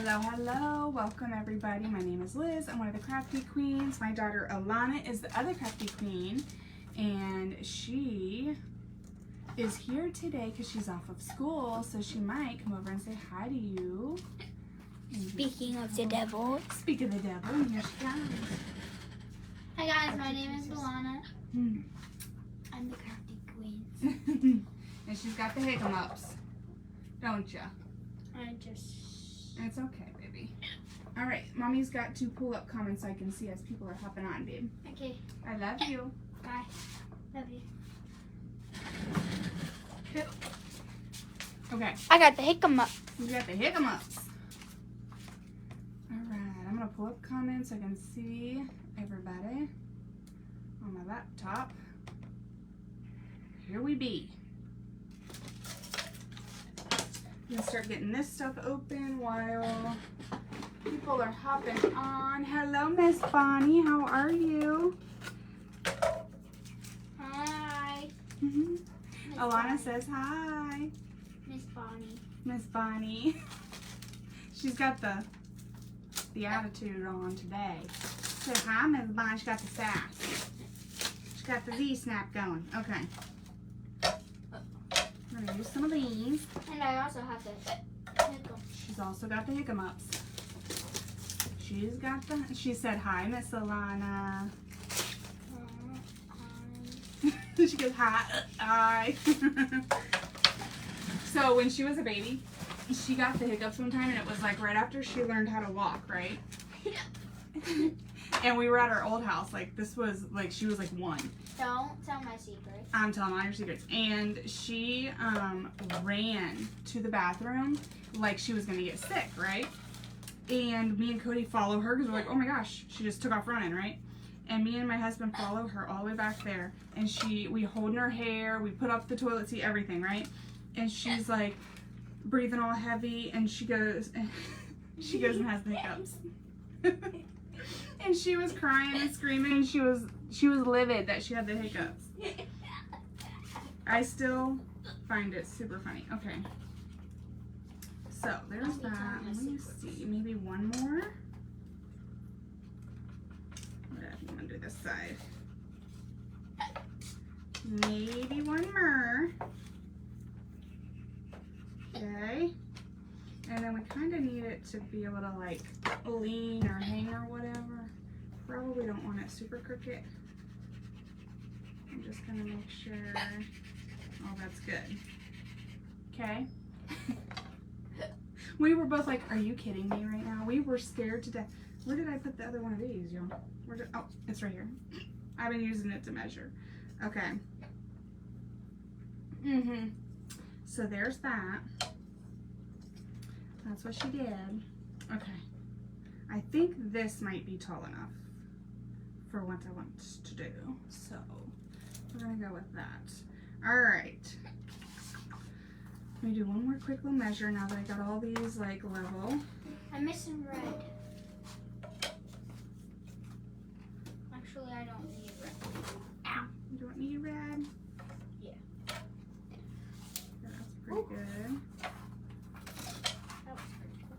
Hello, hello. Welcome everybody. My name is Liz. I'm one of the crafty queens. My daughter Alana is the other crafty queen, and she is here today because she's off of school, so she might come over and say hi to you. Speaking of the devil. Speak of the devil, and here she comes. Hi guys, my name is Alana. I'm the crafty queen. And she's got the hiccups, don't ya? It's okay, baby. All right, mommy's got to pull up comments so I can see as people are hopping on, babe. Okay. I love you. Bye. Love you. Okay. I got the hiccups. You got the hiccups. All right, I'm gonna pull up comments so I can see everybody on my laptop. Here we be. I'm gonna start getting this stuff open while people are hopping on. Hello, Miss Bonnie. How are you? Hi. Alana says hi. Miss Bonnie. Miss Bonnie. She's got the attitude on today. Say hi, Miss Bonnie. She got the sass. She got the Z-snap going. Okay. I'm gonna use some of these. And I also have the hiccups. She's also got the hiccups. She said hi, Miss Alana. She goes hi. So when she was a baby, she got the hiccups one time, and it was like right after she learned how to walk, right? And we were at our old house. Like this was like she was like 1. Don't tell my secrets. I'm telling all your secrets. And she ran to the bathroom like she was gonna get sick, right? And me and Cody follow her because we're like, oh my gosh, she just took off running, right? And me and my husband follow her all the way back there, and we holding her hair, we put up the toilet seat, everything, right? And she's like breathing all heavy, and she goes and has the hiccups. And she was crying and screaming, and she was livid that she had the hiccups. I still find it super funny. Okay. So there's that. Let me see. Maybe one more. I'm gonna do this side. Maybe one more. Okay. And then we kind of need it to be able to like lean or hang or whatever. Probably don't want it super crooked. I'm just gonna make sure. Oh, that's good. Okay. We were both like, are you kidding me right now? We were scared to death. Where did I put the other one of these, y'all? Oh, it's right here. I've been using it to measure. Okay. So there's that. That's what she did. Okay. I think this might be tall enough for what I want to do. So we're gonna go with that. All right. Let me do one more quick little measure now that I got all these like level. I'm missing red. Actually, I don't need red. Ow. You don't need red? Yeah. That's pretty good. That was pretty cool.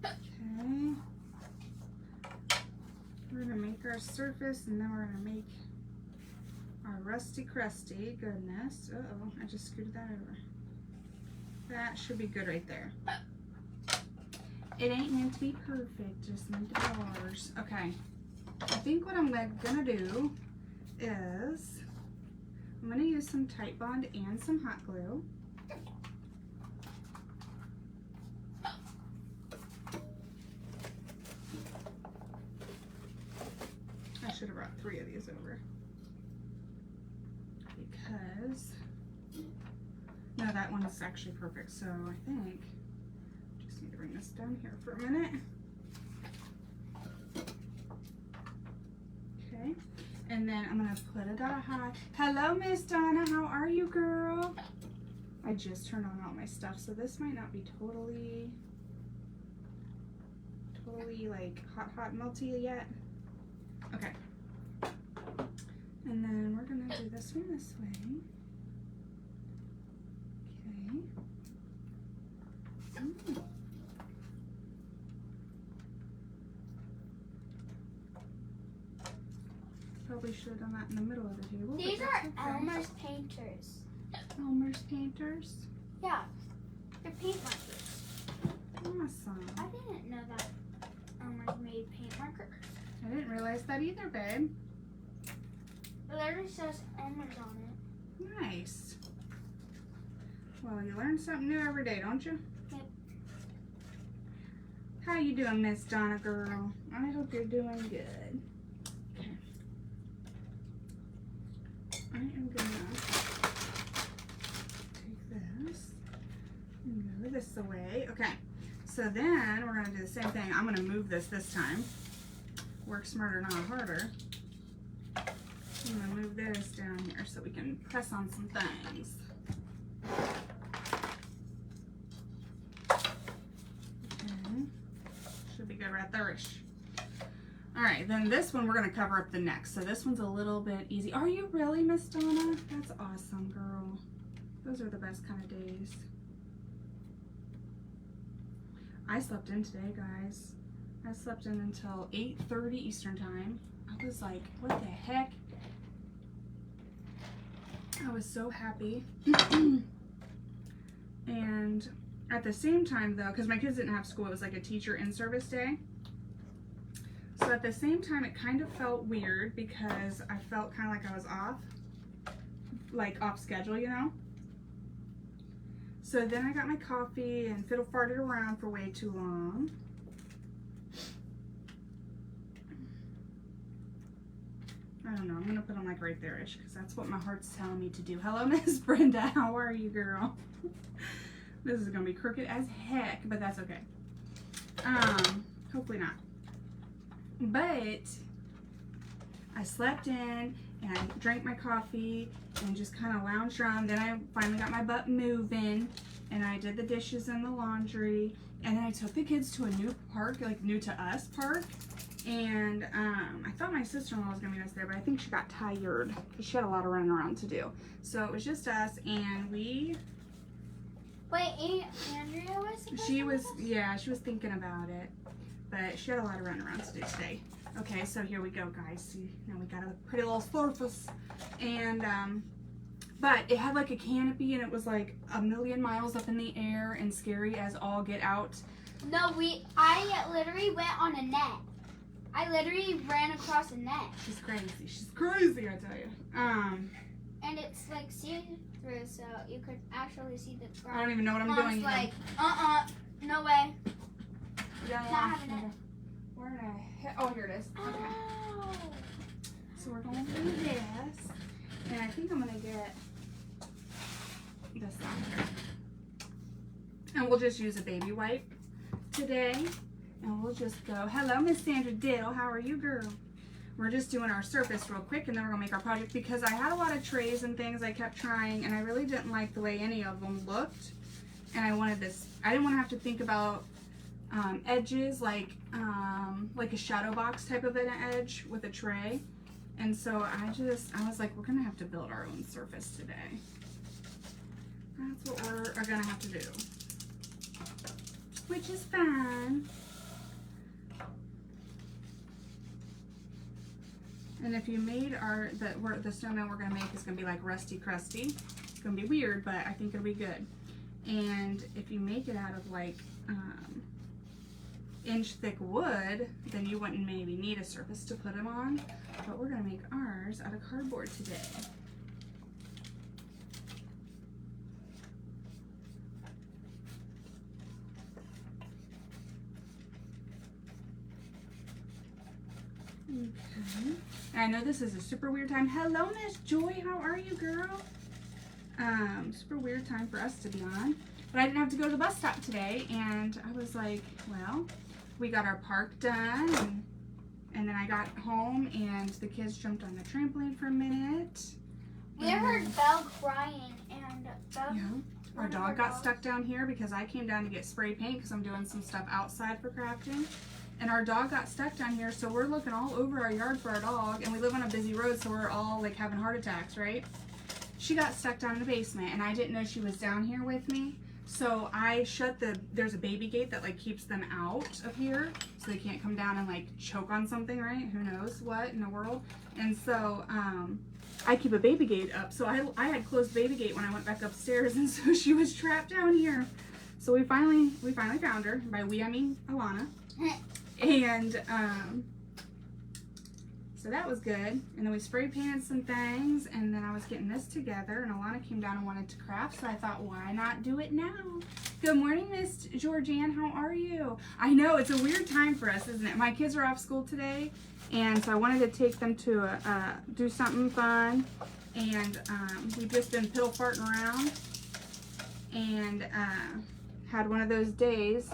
Okay. We're gonna make our surface, and then we're gonna make our rusty crusty goodness. Uh-oh, I just scooted that over. That should be good right there. It ain't meant to be perfect, just meant to be ours. Okay. I think what I'm gonna do is I'm gonna use some Tite Bond and some hot glue. I should have brought 3 of these over. Because, no, that one is actually perfect. So I think, just need to bring this down here for a minute. Okay, and then I'm gonna put it on high. Hello, Miss Donna, how are you, girl? I just turned on all my stuff, so this might not be totally like hot melty yet. Okay. And then we're gonna do this one this way. should have done that in the middle of the table. These are Elmer's painters. Elmer's painters? Yeah. They're paint markers. Awesome. I didn't know that Elmer's made paint markers. I didn't realize that either, babe. It literally says Elmer's on it. Nice. Well, you learn something new every day, don't you? Yep. How you doing, Miss Donna girl? I hope you're doing good. Okay. I am gonna take this and move this away. Okay. So then we're gonna do the same thing. I'm gonna move this time. Work smarter, not harder. I'm gonna move this down here so we can press on some things. Okay. Should be good right there-ish. All right, then this one we're gonna cover up the neck. So this one's a little bit easy. Are you really, Miss Donna? That's awesome, girl. Those are the best kind of days. I slept in today, guys. I slept in until 8:30 Eastern time. I was like, what the heck? I was so happy. And at the same time though, because my kids didn't have school, it was like a teacher in-service day. So at the same time, it kind of felt weird because I felt kind of like I was off schedule, you know? So then I got my coffee and fiddle farted around for way too long. I don't know, I'm gonna put them like right there-ish because that's what my heart's telling me to do. Hello, Miss Brenda, how are you, girl? This is gonna be crooked as heck, but that's okay. Hopefully not. But I slept in and I drank my coffee and just kind of lounged around. Then I finally got my butt moving and I did the dishes and the laundry. And then I took the kids to a new park, like new to us park. And I thought my sister-in-law was gonna meet us there, but I think she got tired because she had a lot of running around to do. So it was just us, and we. Wait, Andrea was supposed She to was, with us? yeah, she was thinking about it, but she had a lot of running around to do today. Okay, so here we go, guys. See, now we got a pretty little surface, and but it had like a canopy, and it was like a million miles up in the air and scary as all get out. No, I literally went on a net. I literally ran across a net. She's crazy. She's crazy, I tell you. And it's like see-through, so you could actually see the ground. I don't even know what I'm Mom's doing. like, no way. Yeah, Not having it. Where did I hit? Oh, here it is. Okay. Oh. So we're going to do this, and I think I'm gonna get this out here. And we'll just use a baby wipe today. And we'll just go, hello, Miss Sandra Diddle, how are you, girl? We're just doing our surface real quick, and then we're gonna make our project because I had a lot of trays and things I kept trying, and I really didn't like the way any of them looked. And I wanted this, I didn't want to have to think about edges like a shadow box type of an edge with a tray. And so I was like, we're gonna have to build our own surface today. That's what we're gonna have to do. Which is fun. And if you made the snowman we're gonna make is gonna be like rusty crusty. It's gonna be weird, but I think it'll be good. And if you make it out of like inch thick wood, then you wouldn't maybe need a surface to put them on. But we're gonna make ours out of cardboard today. Okay. I know this is a super weird time. Hello, Miss Joy. How are you, girl? Super weird time for us to be on. But I didn't have to go to the bus stop today, and I was like, well, we got our park done, and then I got home, and the kids jumped on the trampoline for a minute. We heard Belle crying, and Belle. Yeah. Our dog got stuck down here because I came down to get spray paint because I'm doing some stuff outside for crafting. And our dog got stuck down here, so we're looking all over our yard for our dog, and we live on a busy road, so we're all like having heart attacks, right? She got stuck down in the basement, and I didn't know she was down here with me. So I shut there's a baby gate that like keeps them out of here so they can't come down and like choke on something, right? Who knows what in the world. And so I keep a baby gate up. So I had closed the baby gate when I went back upstairs, and so she was trapped down here. So we finally found her. By we I mean Alana. And so that was good. And then we spray painted some things, and then I was getting this together, and Alana came down and wanted to craft, so I thought, why not do it now? Good morning, Miss Georgianne. How are you? I know, it's a weird time for us, isn't it? My kids are off school today, and so I wanted to take them to do something fun. And we've just been piddle farting around, and had one of those days.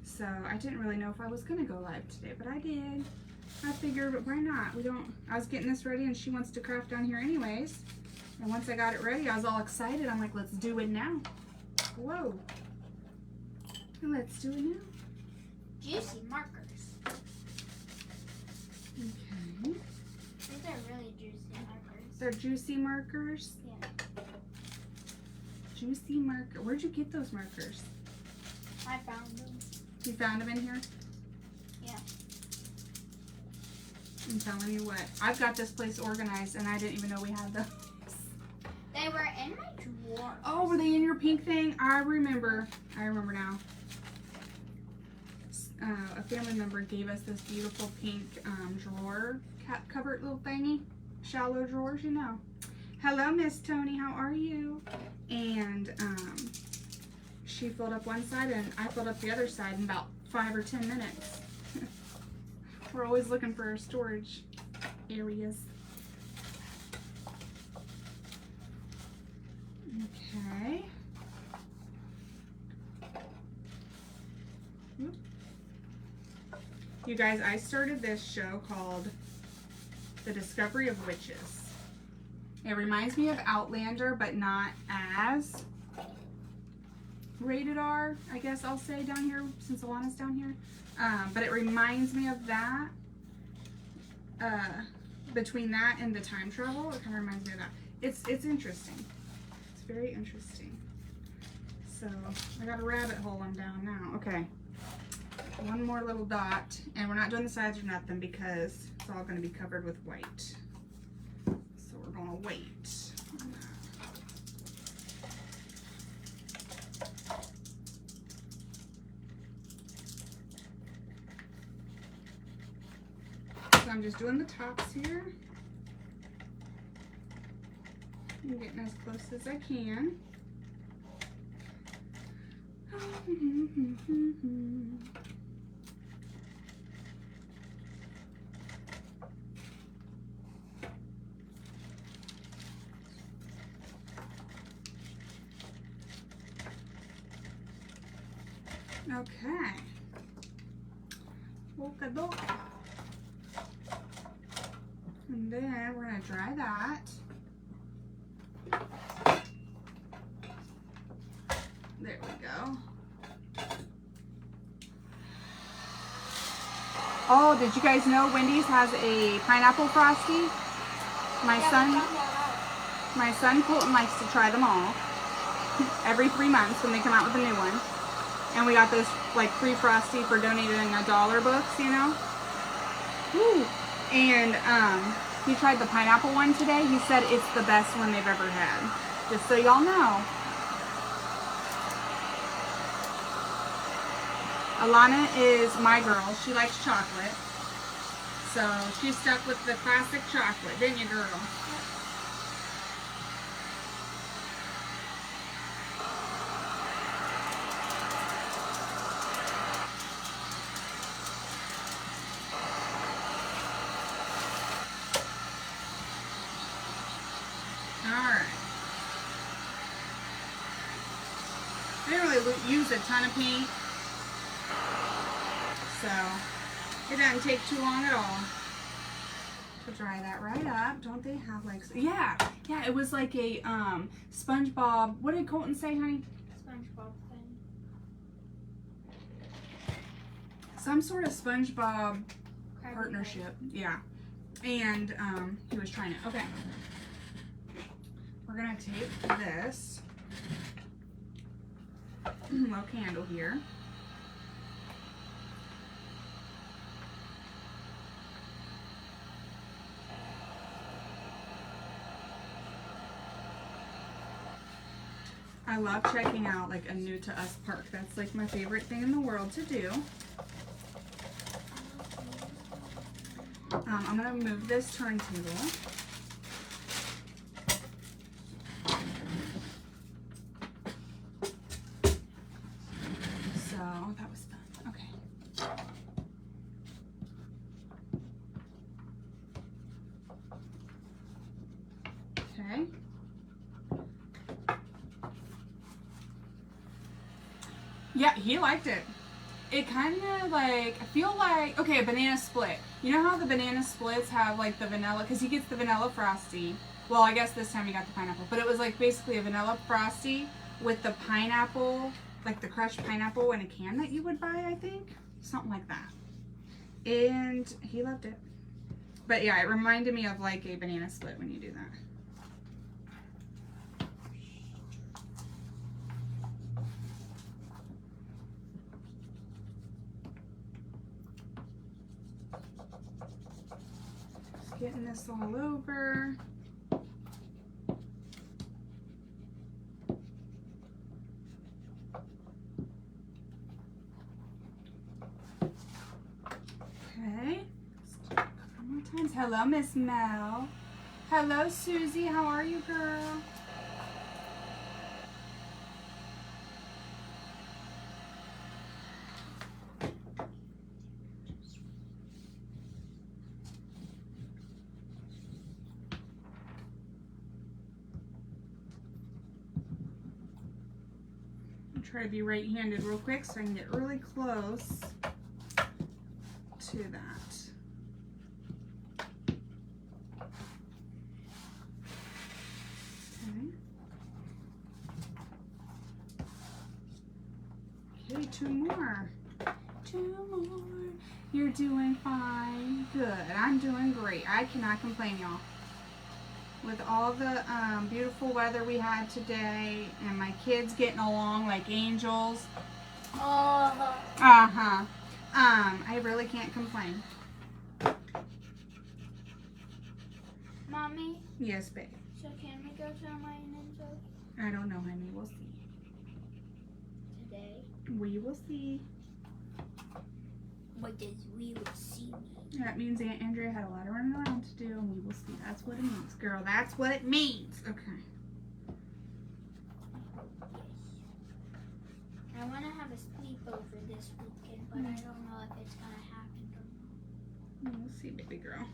So I didn't really know if I was gonna go live today, but I did. I figured, why not? I was getting this ready, and she wants to craft down here anyways. And once I got it ready, I was all excited. I'm like, let's do it now. Whoa. Let's do it now. Juicy markers. Okay. These are really juicy markers. They're juicy markers? Yeah. Juicy marker. Where'd you get those markers? I found them. You found them in here? Yeah. I'm telling you what, I've got this place organized, and I didn't even know we had those. They were in my drawer. Oh, were they in your pink thing? I remember now. A family member gave us this beautiful pink drawer covered little thingy. Shallow drawers, you know. Hello, Miss Tony. How are you? And she filled up one side, and I filled up the other side in about 5 or 10 minutes. We're always looking for storage areas. Okay. You guys, I started this show called The Discovery of Witches. It reminds me of Outlander, but not as rated R, I guess I'll say down here, since Alana's down here. But it reminds me of that. Between that and the time travel, it kind of reminds me of that. It's interesting. It's very interesting. So I got a rabbit hole I'm down now. Okay. One more little dot, and we're not doing the sides or nothing because it's all going to be covered with white. So we're going to wait. So I'm just doing the tops here. I'm getting as close as I can. Okay. Okey-doke. And then we're going to dry that. There we go. Oh, did you guys know Wendy's has a pineapple frosty? My son Colton likes to try them all every 3 months when they come out with a new one. And we got this like free frosty for donating $1 books, you know. Woo. And he tried the pineapple one today. He said it's the best one they've ever had. Just so y'all know. Alana is my girl. She likes chocolate. So she's stuck with the classic chocolate, didn't you, girl? Alright. I didn't really use a ton of paint, so it doesn't take too long at all to dry that right up. Don't they have like, yeah, it was like a SpongeBob, what did Colton say, honey? SpongeBob thing. Some sort of SpongeBob partnership, yeah. And he was trying it. Okay. We're gonna take this little candle here. I love checking out like a new to us park. That's like my favorite thing in the world to do. I'm gonna move this turntable. So that was fun. Okay. Okay. Yeah, he liked it. It kind of like, I feel like, okay, a banana split. You know how the banana splits have like the vanilla, because he gets the vanilla frosty. Well, I guess this time he got the pineapple, but it was like basically a vanilla frosty with the pineapple, like the crushed pineapple in a can that you would buy, I think. Something like that. And he loved it. But yeah, it reminded me of like a banana split when you do that. Getting this all over. Okay. A couple more times. Hello, Miss Mel. Hello, Susie. How are you, girl? Try to be right-handed real quick so I can get really close to that. Okay, two more. Two more. You're doing fine. Good. I'm doing great. I cannot complain, y'all. With all the beautiful weather we had today and my kids getting along like angels. I really can't complain. Mommy? Yes, babe. So can we go to my ninja I don't know, honey. We'll see. today? We will see. What does we will see mean? That means Aunt Andrea had a lot of running around to do, and we will see. That's what it means, girl. That's what it means. Okay. I want to have a sleepover this weekend, but I don't know if it's going to happen or not. We'll see, baby girl.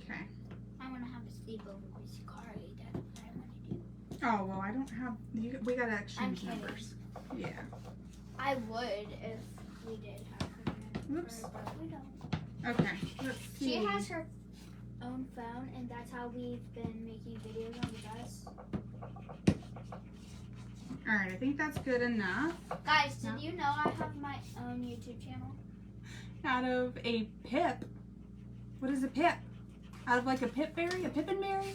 Okay. I want to have a sleepover with Sakari. That's what I want to do. Oh, well, I don't have... we got to exchange I'm kidding. numbers. Yeah. I would if we did have her number, Oops. but we don't. Okay. Let's see. She has her own phone, and that's how we've been making videos on the bus. Alright, I think that's good enough. Guys, did you know I have my own YouTube channel? Out of a pip. What is a pip? Out of like a pip berry? A pippin berry?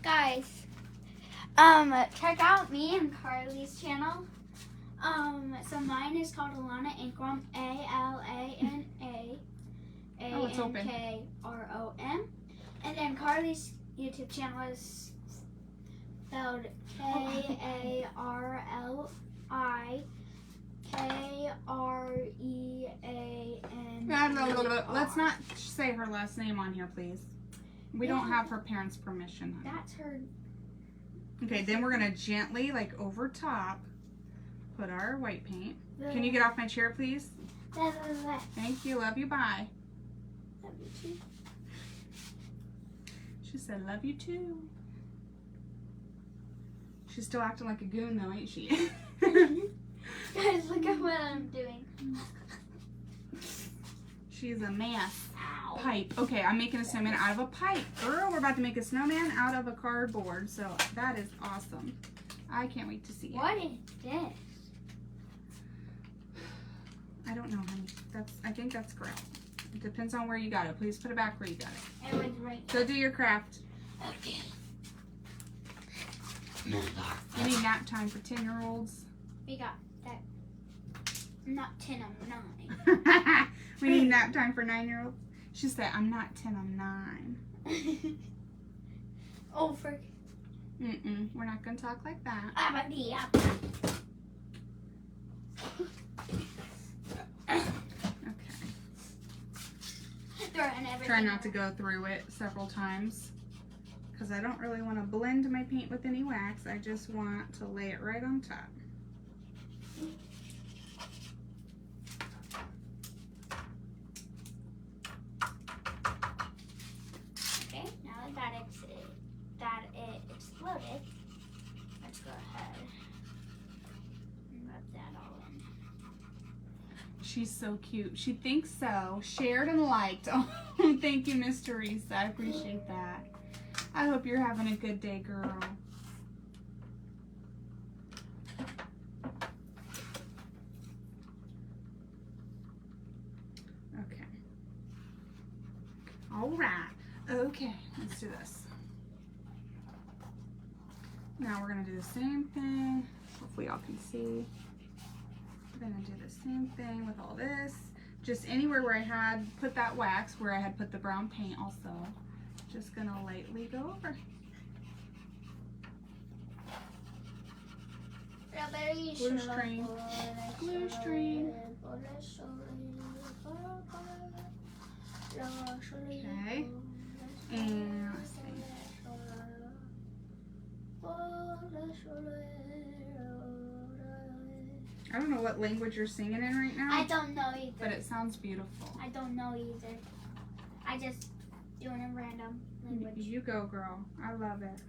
Guys, check out me and Carly's channel. So mine is called Alana Ankrom, ALANA-ANKROM. And then Carly's YouTube channel is spelled KARLIKREAN. Let's not say her last name on here, please. We don't have her parents' permission. Honey. That's her. Okay, then we're going to gently, like over top, put our white paint. Can you get off my chair, please? Thank you. Love you. Bye. Love you too. She said, love you too. She's still acting like a goon, though, ain't she? Guys, look at what I'm doing. She's a mess. Ow. Pipe. Okay, I'm making a snowman out of a pipe. Girl, we're about to make a snowman out of a cardboard. So that is awesome. I can't wait to see it. What is this? I don't know, honey. I think that's correct. It depends on where you got it. Please put it back where you got it. It was right. Go do your craft. Okay. You need nap time for 10-year-olds. We got that. Not 10, I'm 9. We need nap time for 9-year-olds. She said, I'm not 10, I'm 9. Oh, frick. We're not going to talk like that. Okay. Try not to go through it several times because I don't really want to blend my paint with any wax. I just want to lay it right on top. Okay, now that it exploded, let's go ahead and rub that all in. She's so cute. She thinks so. Shared and liked. Oh, thank you, Miss Teresa. I appreciate that. I hope you're having a good day, girl. Okay. All right. Okay, let's do this. Now we're going to do the same thing. Hopefully y'all can see. We're going to do the same thing with all this. Just anywhere where I had put that wax, where I had put the brown paint also. Just going to lightly go over. Glue string. Glue string. Okay. And let's see. I don't know what language you're singing in right now. I don't know either. But it sounds beautiful. I don't know either. I just doing a random language. You go, girl. I love it.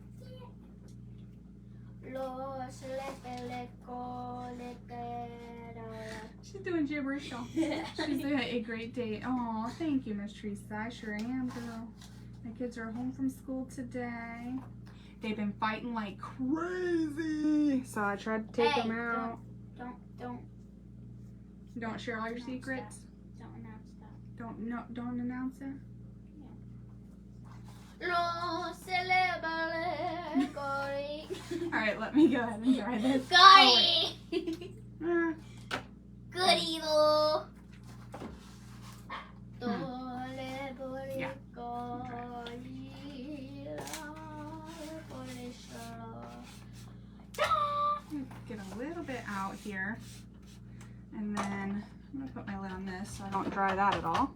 She's doing gibberish. She's doing a great day. Oh, thank you, Miss Teresa. I sure am, girl. My kids are home from school today. They've been fighting like crazy. So I tried to take them out. Don't share all your secrets. Don't announce that. Don't announce it. All right, let me go ahead and try this. Got it. Oh, Goody though. Yeah. Get a little bit out here. And then I'm gonna put my lid on this so I don't dry that at all.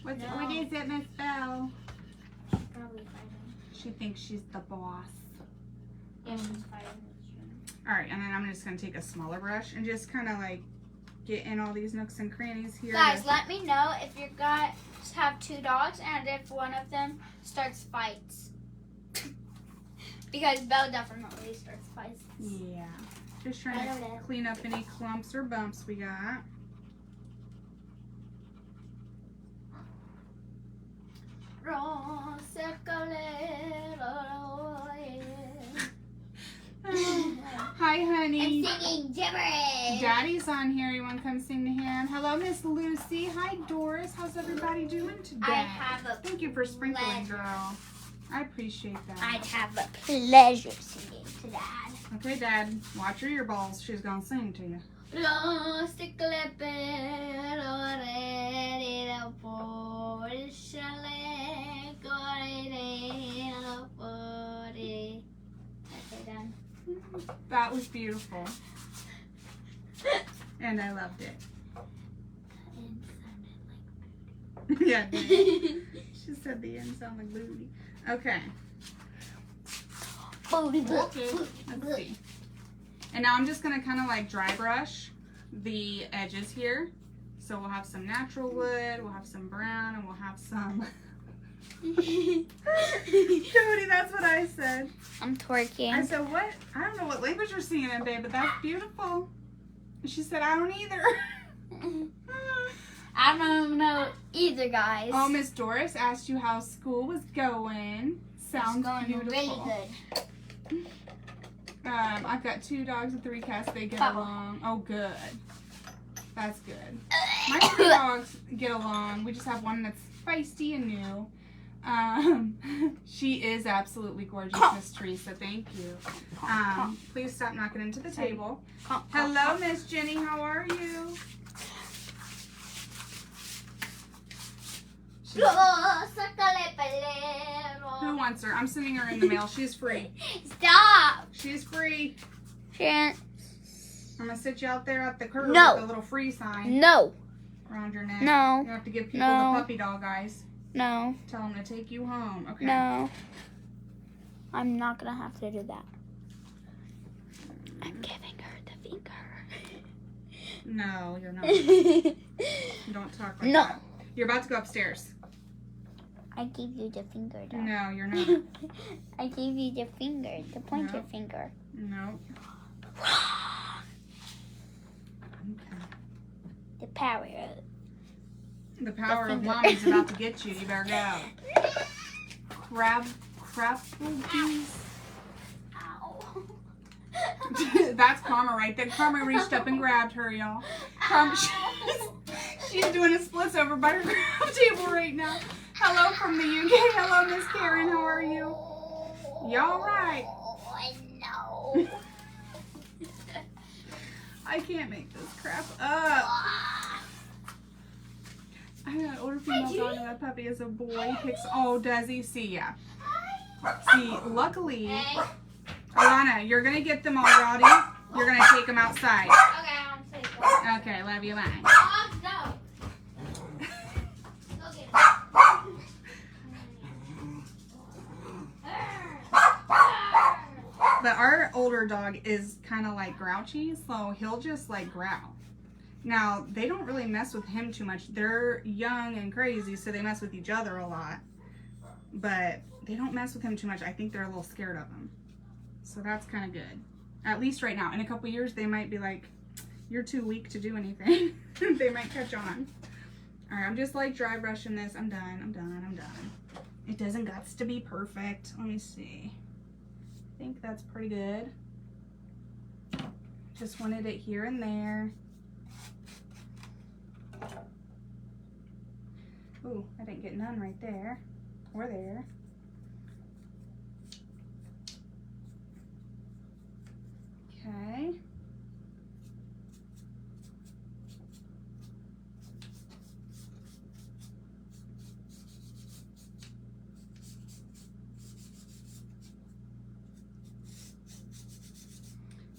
What is it, Miss Belle? She's probably fighting. She thinks she's the boss. Yeah, she's fighting. Alright, and then I'm just gonna take a smaller brush and just kinda like get in all these nooks and crannies here. Guys, let me know if you guys have 2 dogs and if one of them starts fights. Because Belle definitely starts fights. Yeah. Just trying to clean up any clumps or bumps we got. Hi, honey. I'm singing gibberish. Daddy's on here. You want to come sing to him? Hello, Miss Lucy. Hi, Doris. How's everybody doing today? I have a Thank you for sprinkling, girl. I appreciate that. I'd have a pleasure singing to Dad. Okay, Dad. Watch your earballs. She's going to sing to you. That was beautiful. And I loved it. Yeah, she said the end sounded like booty. Okay. Let's see. And now I'm just going to kind of like dry brush the edges here. So we'll have some natural wood, we'll have some brown, and we'll have some... Cody, that's what I said. I'm twerking. I said, what? I don't know what language you're singing in, babe, but that's beautiful. And she said, I don't either. I don't know either, guys. Oh, Miss Doris asked you how school was going. Sounds it's going beautiful. really good. I've got 2 dogs and 3 cats. They get along. Oh, good. That's good. My 3 dogs get along. We just have one that's feisty and new. She is absolutely gorgeous, Miss Teresa. Thank you. Please stop knocking into the table. Hello, Miss Jenny. How are you? Who wants her? I'm sending her in the mail. She's free. Stop. She's free. Chance. I'm gonna sit you out there at the curb No. with a little free sign No. around your neck. No. You have to give people No. the puppy dog eyes. No. Tell them to take you home. Okay. No. I'm not gonna have to do that. I'm giving her the finger. No, you're not. You don't talk like No. that. You're about to go upstairs. I gave you the finger, though. No, you're not. I gave you the finger, the pointer No. finger. No. Okay. The power. The power of finger. mommy's about to get you. You better go. Crapplebees. Ow. That's Karma right there. Karma reached up and grabbed her, y'all. Karma, she's doing a splits over by her grab table right now. Hello from the UK. Hello, Miss Karen. How are you? Y'all right? No. I can't make this crap up. I got an older female dog and that puppy is a boy. He picks, oh, does he? See, yeah. See, luckily, Alana, you're going to get them all rowdy. You're going to take them outside. Okay, I'm safe. Okay, love you, bye. No. Go get But our older dog is kind of like grouchy, so he'll just like growl. Now, they don't really mess with him too much. They're young and crazy, so they mess with each other a lot. But they don't mess with him too much. I think they're a little scared of him. So that's kind of good. At least right now. In a couple years, they might be like, you're too weak to do anything. They might catch on. All right, I'm just like dry brushing this. I'm done. It doesn't got to be perfect. Let me see. I think that's pretty good. Just wanted it here and there. Ooh, I didn't get none right there. Or there. Okay.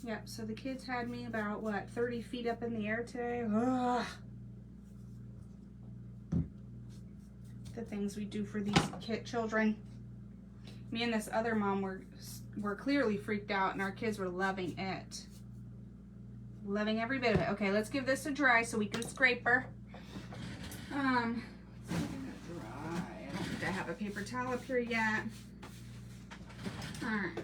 Yep, so the kids had me about, what, 30 feet up in the air today? Ugh. The things we do for these children. Me and this other mom were clearly freaked out, and our kids were loving it. Loving every bit of it. Okay, let's give this a dry so we can scrape her. Let's give it a dry. I don't think I have a paper towel up here yet. Alright.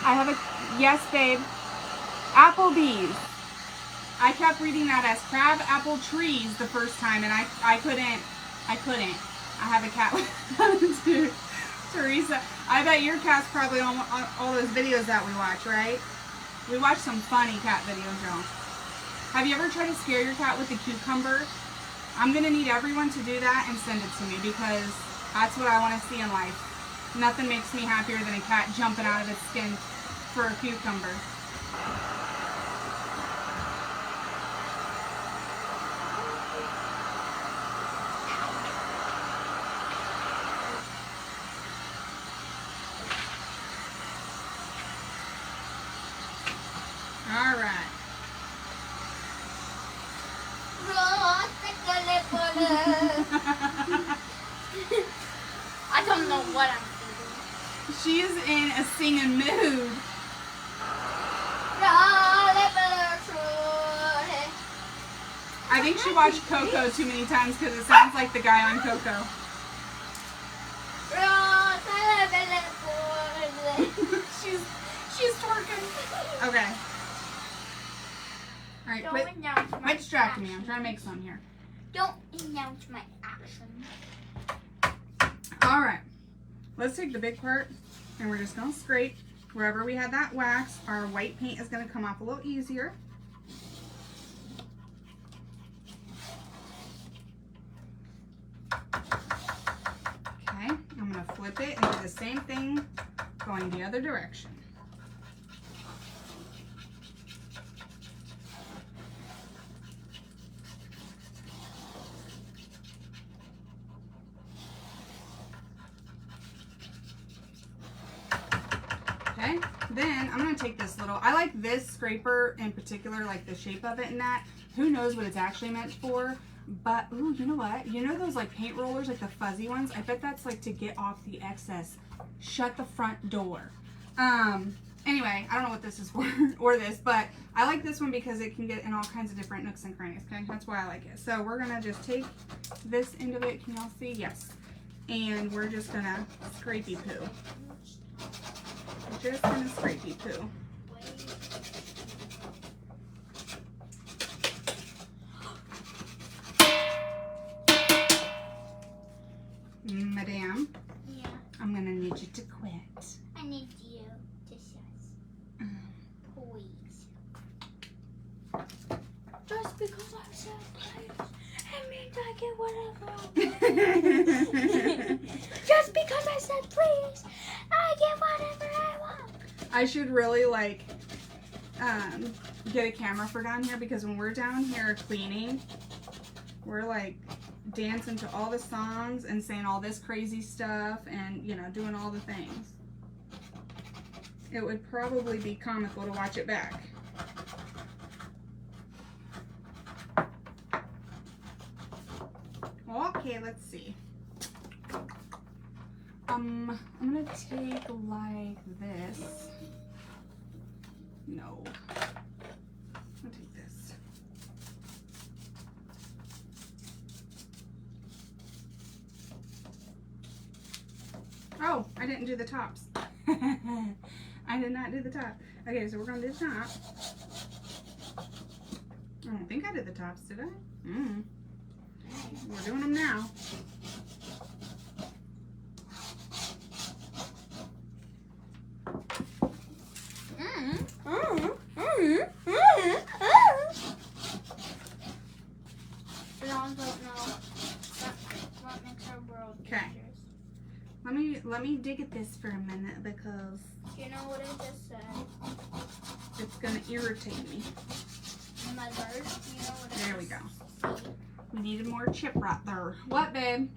I have a, yes, babe. Applebee's. I kept reading that as crab apple trees the first time, and I couldn't. I have a cat with attitude. Teresa, I bet your cat's probably on all those videos that we watch, right? We watch some funny cat videos, y'all. Have you ever tried to scare your cat with a cucumber? I'm going to need everyone to do that and send it to me, because that's what I want to see in life. Nothing makes me happier than a cat jumping out of its skin for a cucumber. All right. I don't know what I'm thinking. She is in a singing mood. I think she watched Coco too many times because it sounds like the guy on Coco. she's twerking. Okay. All right, quit distracting me. I'm trying to make some here. Don't announce my action. All right. Let's take the big part and we're just gonna scrape. wherever we had that wax, our white paint is going to come off a little easier. Okay, I'm going to flip it and do the same thing going the other direction. Okay, then I'm going to take this little, I like this scraper in particular, like the shape of it and that. Who knows what it's actually meant for, but, ooh, you know what? You know those like paint rollers, like the fuzzy ones? I bet that's like to get off the excess. Shut the front door. Anyway, I don't know what this is for, or this, but I like this one because it can get in all kinds of different nooks and crannies, okay? That's why I like it. So we're going to just take this end of it. Can y'all see? Yes. And we're just going to scrapey poo. Just gonna scrapey poo. Madame. Yeah. I'm gonna need you to quit. I need you to shush. Please. Just because I said please, it means I get whatever I want. Just because I said please, I get whatever I want. I should really like get a camera for down here, because when we're down here cleaning, we're like dancing to all the songs and saying all this crazy stuff and, you know, doing all the things. It would probably be comical to watch it back. Okay, let's see. I'm gonna take like this. No. I'm gonna take this. Oh, I didn't do the tops. I did not do the top. Okay, so we're gonna do the top. I don't think I did the tops, did I? We're doing them now. Okay. Let me dig at this for a minute, because You know what I just said? it's gonna irritate me. My bird, you know what I There we just go. said? We needed more chip right there. What, babe?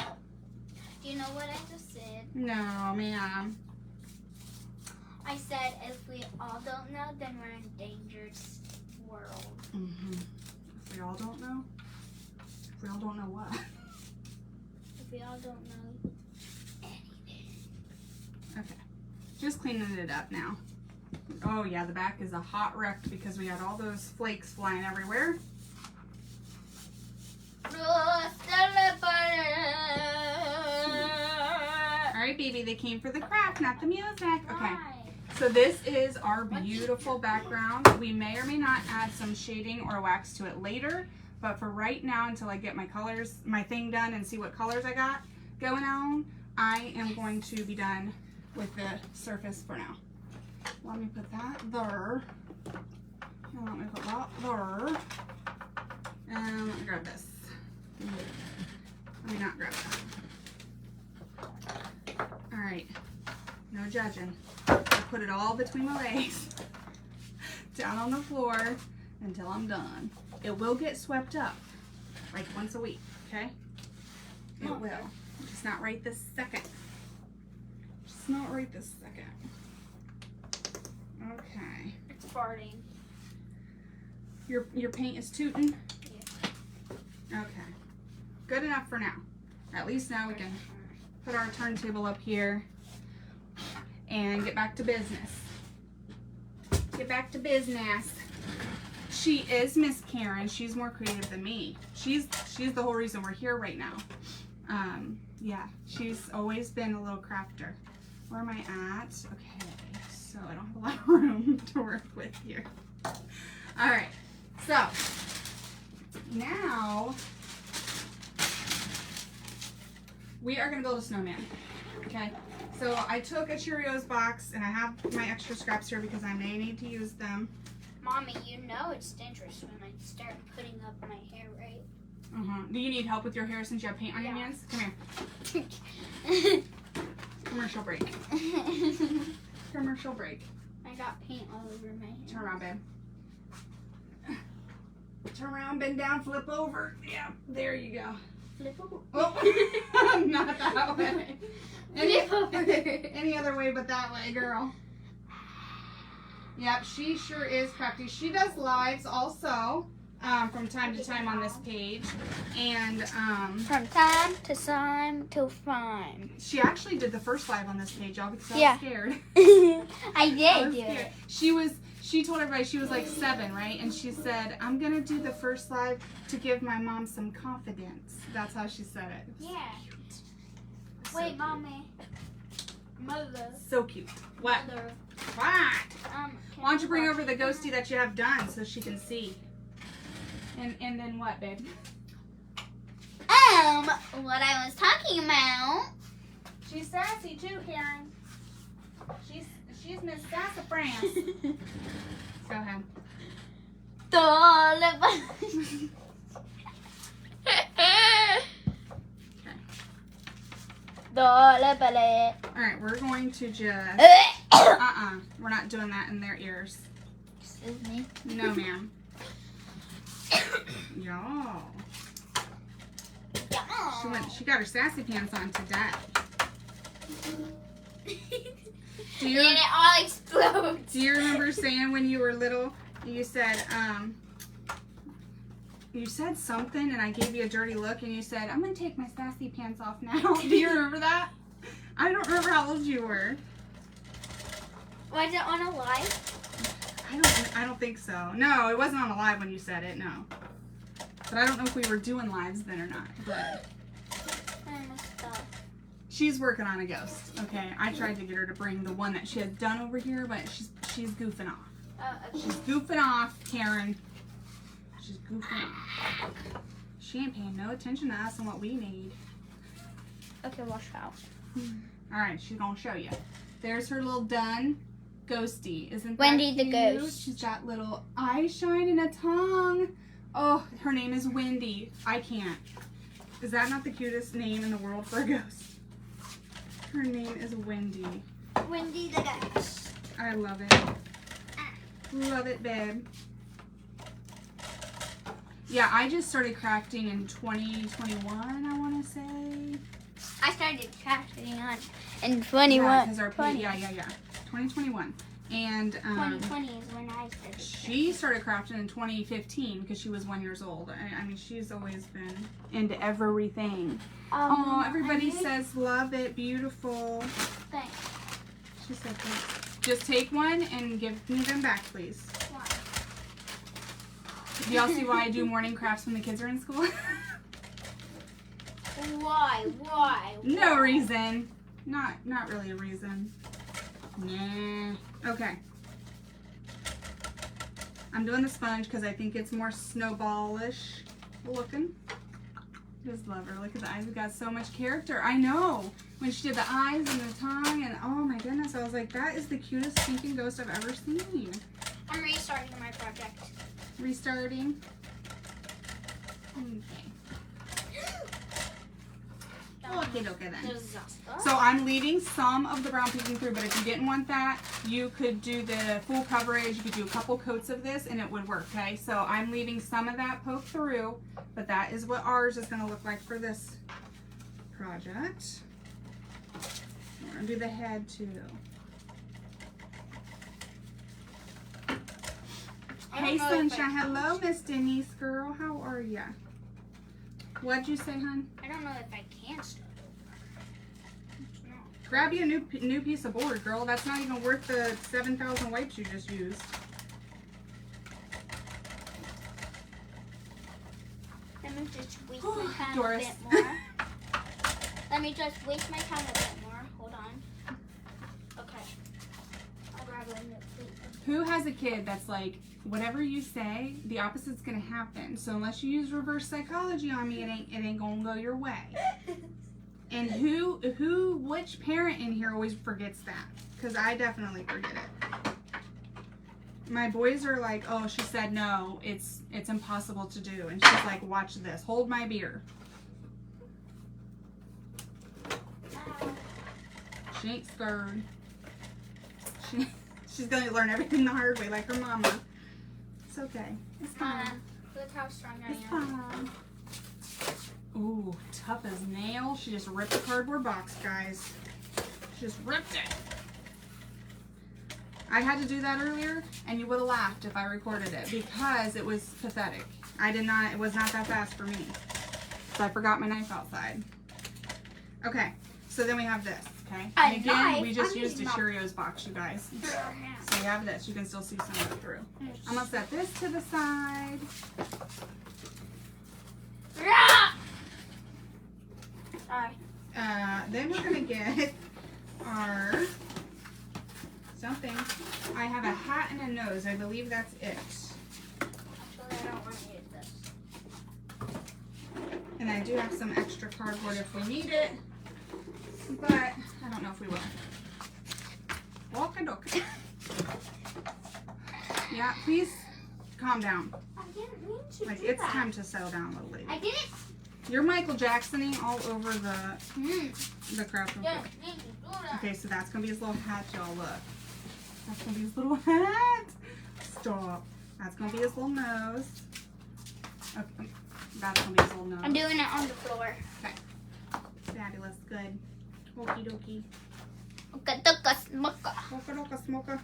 Do you know what I just said? No, ma'am. I said if we all don't know, then we're in a dangerous world. If we all don't know? If we all don't know what? If we all don't know anything. Okay. Just cleaning it up now. Oh yeah, the back is a hot wreck because we had all those flakes flying everywhere. Alright, baby, they came for the craft, not the music. Okay. So this is our beautiful background. We may or may not add some shading or wax to it later, but for right now, until I get my colors, my thing done and see what colors I got going on, I am going to be done with the surface for now. Let me put that there. And let me put that there. And let me grab this. Let me not grab that. Alright. No judging. I put it all between my legs. Down on the floor until I'm done. It will get swept up. Like once a week, okay? It will. Just not right this second. Just not right this second. Okay. It's farting. Your paint is tooting? Yeah. Okay. Good enough for now. At least now we can put our turntable up here and get back to business. Get back to business. She is Miss Karen. She's more creative than me. She's the whole reason we're here right now. Yeah, she's always been a little crafter. Where am I at? Okay, so I don't have a lot of room to work with here. All right, so now we are gonna build a snowman. Okay, So I took a Cheerios box and I have my extra scraps here because I may need to use them. Mommy, you know it's dangerous when I start putting up my hair, right? Do you need help with your hair since you have paint on your hands? Come here. Commercial break. Commercial break. I got paint all over my hair. Turn around, babe. Turn around, bend down, flip over. Yeah, there you go. Flip over. Oh, not that way. Any other way but that way, girl. Yep, she sure is crafty. She does lives also from time to time on this page. And from time to time to time. She actually did the first live on this page, y'all, because I was scared. I did do scared. it. She told everybody she was like 7, right? And she said, I'm going to do the first live to give my mom some confidence. That's how she said it. Yeah. So Wait, cute. Mommy. Mother. So cute. What? Mother. What? Why don't you bring over the ghosty that you have done so she can see? And then what, babe? What I was talking about. She's sassy too, Karen. She's Miss Sassafras. Go ahead. Alright, we're going to just... We're not doing that in their ears. Excuse me. No, ma'am. Y'all. She got her sassy pants on today. And it all explodes. Do you remember saying when you were little, you said something and I gave you a dirty look and you said, I'm going to take my sassy pants off now. Do you remember that? I don't remember how old you were. Was it on a live? I don't think so. No, it wasn't on a live when you said it, no. But I don't know if we were doing lives then or not. But I messed up. she's working on a ghost, okay? I tried to get her to bring the one that she had done over here, but she's goofing off. Okay. She's goofing off, Karen. She's goofing off. She ain't paying no attention to us and what we need. Okay, watch out. Alright, she's gonna show you. There's her little done ghosty. Isn't that Wendy the cute? ghost. She's got little eyes shine and a tongue. Oh, her name is Wendy. I can't. Is that not the cutest name in the world for a ghost? Her name is Wendy. Wendy the ghost. I love it. Love it, babe. Yeah, I just started crafting in 2021, I want to say. I started crafting on in 21. Yeah, because our yeah. 2021. And 2020 is when I started. she started crafting in 2015 because she was 1 year old. I mean, she's always been into everything. Oh, everybody says love it, beautiful. Thanks. She said thanks. Just take one and give me them back, please. Why? Do y'all see why I do morning crafts when the kids are in school? Why? No reason. Not really a reason. Nah. Okay. I'm doing the sponge because I think it's more snowballish looking. Just love her. Look at the eyes. We got so much character. I know. When she did the eyes and the tongue and oh my goodness, I was like, that is the cutest stinking ghost I've ever seen. I'm restarting my project. Restarting. Okay. Okay then. So I'm leaving some of the brown peeking through, but if you didn't want that, you could do the full coverage. You could do a couple coats of this and it would work, okay? So I'm leaving some of that poke through, but that is what ours is going to look like for this project. We're going to do the head too. Hey Sunshine, hello Miss Denise girl, how are ya? What'd you say, hon? I don't know if I can start. No. Grab you a new piece of board, girl. That's not even worth the 7,000 wipes you just used. Let me just waste my time Doris. a bit more. Let me just waste my time a bit more. Hold on. Okay. I'll grab a new plate. Who has a kid that's like, whatever you say, the opposite's gonna happen. So unless you use reverse psychology on me, it ain't gonna go your way. And which parent in here always forgets that? Because I definitely forget it. My boys are like, oh, she said no, it's impossible to do. And she's like, watch this, hold my beer. She ain't scared. She's gonna learn everything the hard way, like her mama. It's okay. It's fine. Look how strong I am. It's fine. Ooh, tough as nails. She just ripped the cardboard box, guys. She just ripped it. I had to do that earlier, and you would have laughed if I recorded it because it was pathetic. It was not that fast for me. So I forgot my knife outside. Okay, so then we have this, okay? And again, we just used a Cheerios box, you guys. So we have this. You can still see some of it through. I'm going to set this to the side. Sorry. Then we're going to get our something. I have a hat and a nose. I believe that's it. Actually, I don't want to use this. And I do have some extra cardboard if we need it. But I don't know if we will. Walk-a-dook. Yeah, please calm down. I didn't mean to Like, do it's that. time to settle down a little lady. I didn't. You're Michael Jacksoning all over the crap. Didn't mean to do that. Okay, so that's going to be his little hat, y'all. Look. That's going to be his little hat. Stop. That's going to be his little nose. Okay. That's going to be his little nose. I'm doing it on the floor. Okay. Fabulous. Good. Okie dokie. Oka-doka smoka. Mocha doka smoka.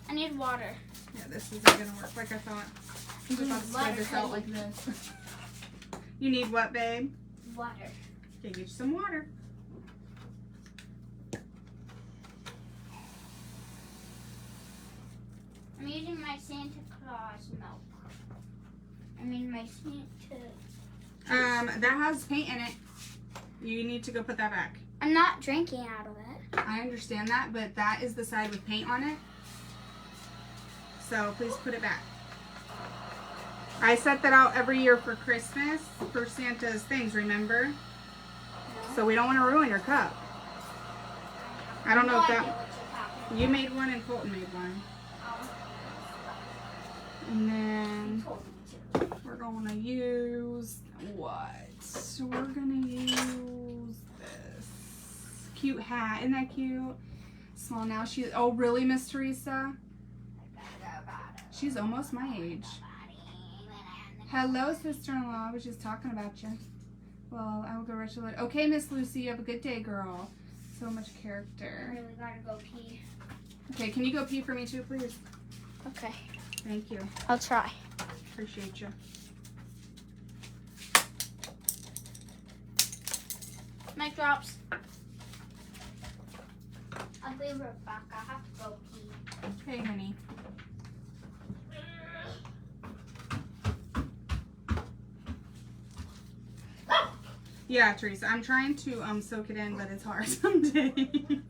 I need water. Yeah, this isn't going to work like I thought. I'm just about to spread this out like this. You need what, babe? Water. Okay, get you some water. I'm using my Santa Claus milk. I mean my Santa. That has paint in it. You need to go put that back. I'm not drinking out of it. I understand that, but that is the side with paint on it. So please put it back. I set that out every year for Christmas, for Santa's things, remember? No. So we don't want to ruin your cup. I don't know if No idea that... what you're talking You made one and Colton made one. about. And then You told me to. we're going to use what? We're going to use this cute hat. Isn't that cute? Small now. Oh, really, Miss Teresa? She's almost my age. Hello, sister-in-law. I was just talking about you. Well, I will go right to it. Okay, Miss Lucy, you have a good day, girl. So much I character. really gotta go pee. Okay, can you go pee for me too, please? Okay. Thank you. I'll try. Appreciate you. Mic drops. I'll be right back. I have to go pee. Hey, honey. Yeah, Teresa, I'm trying to soak it in, but it's hard some days.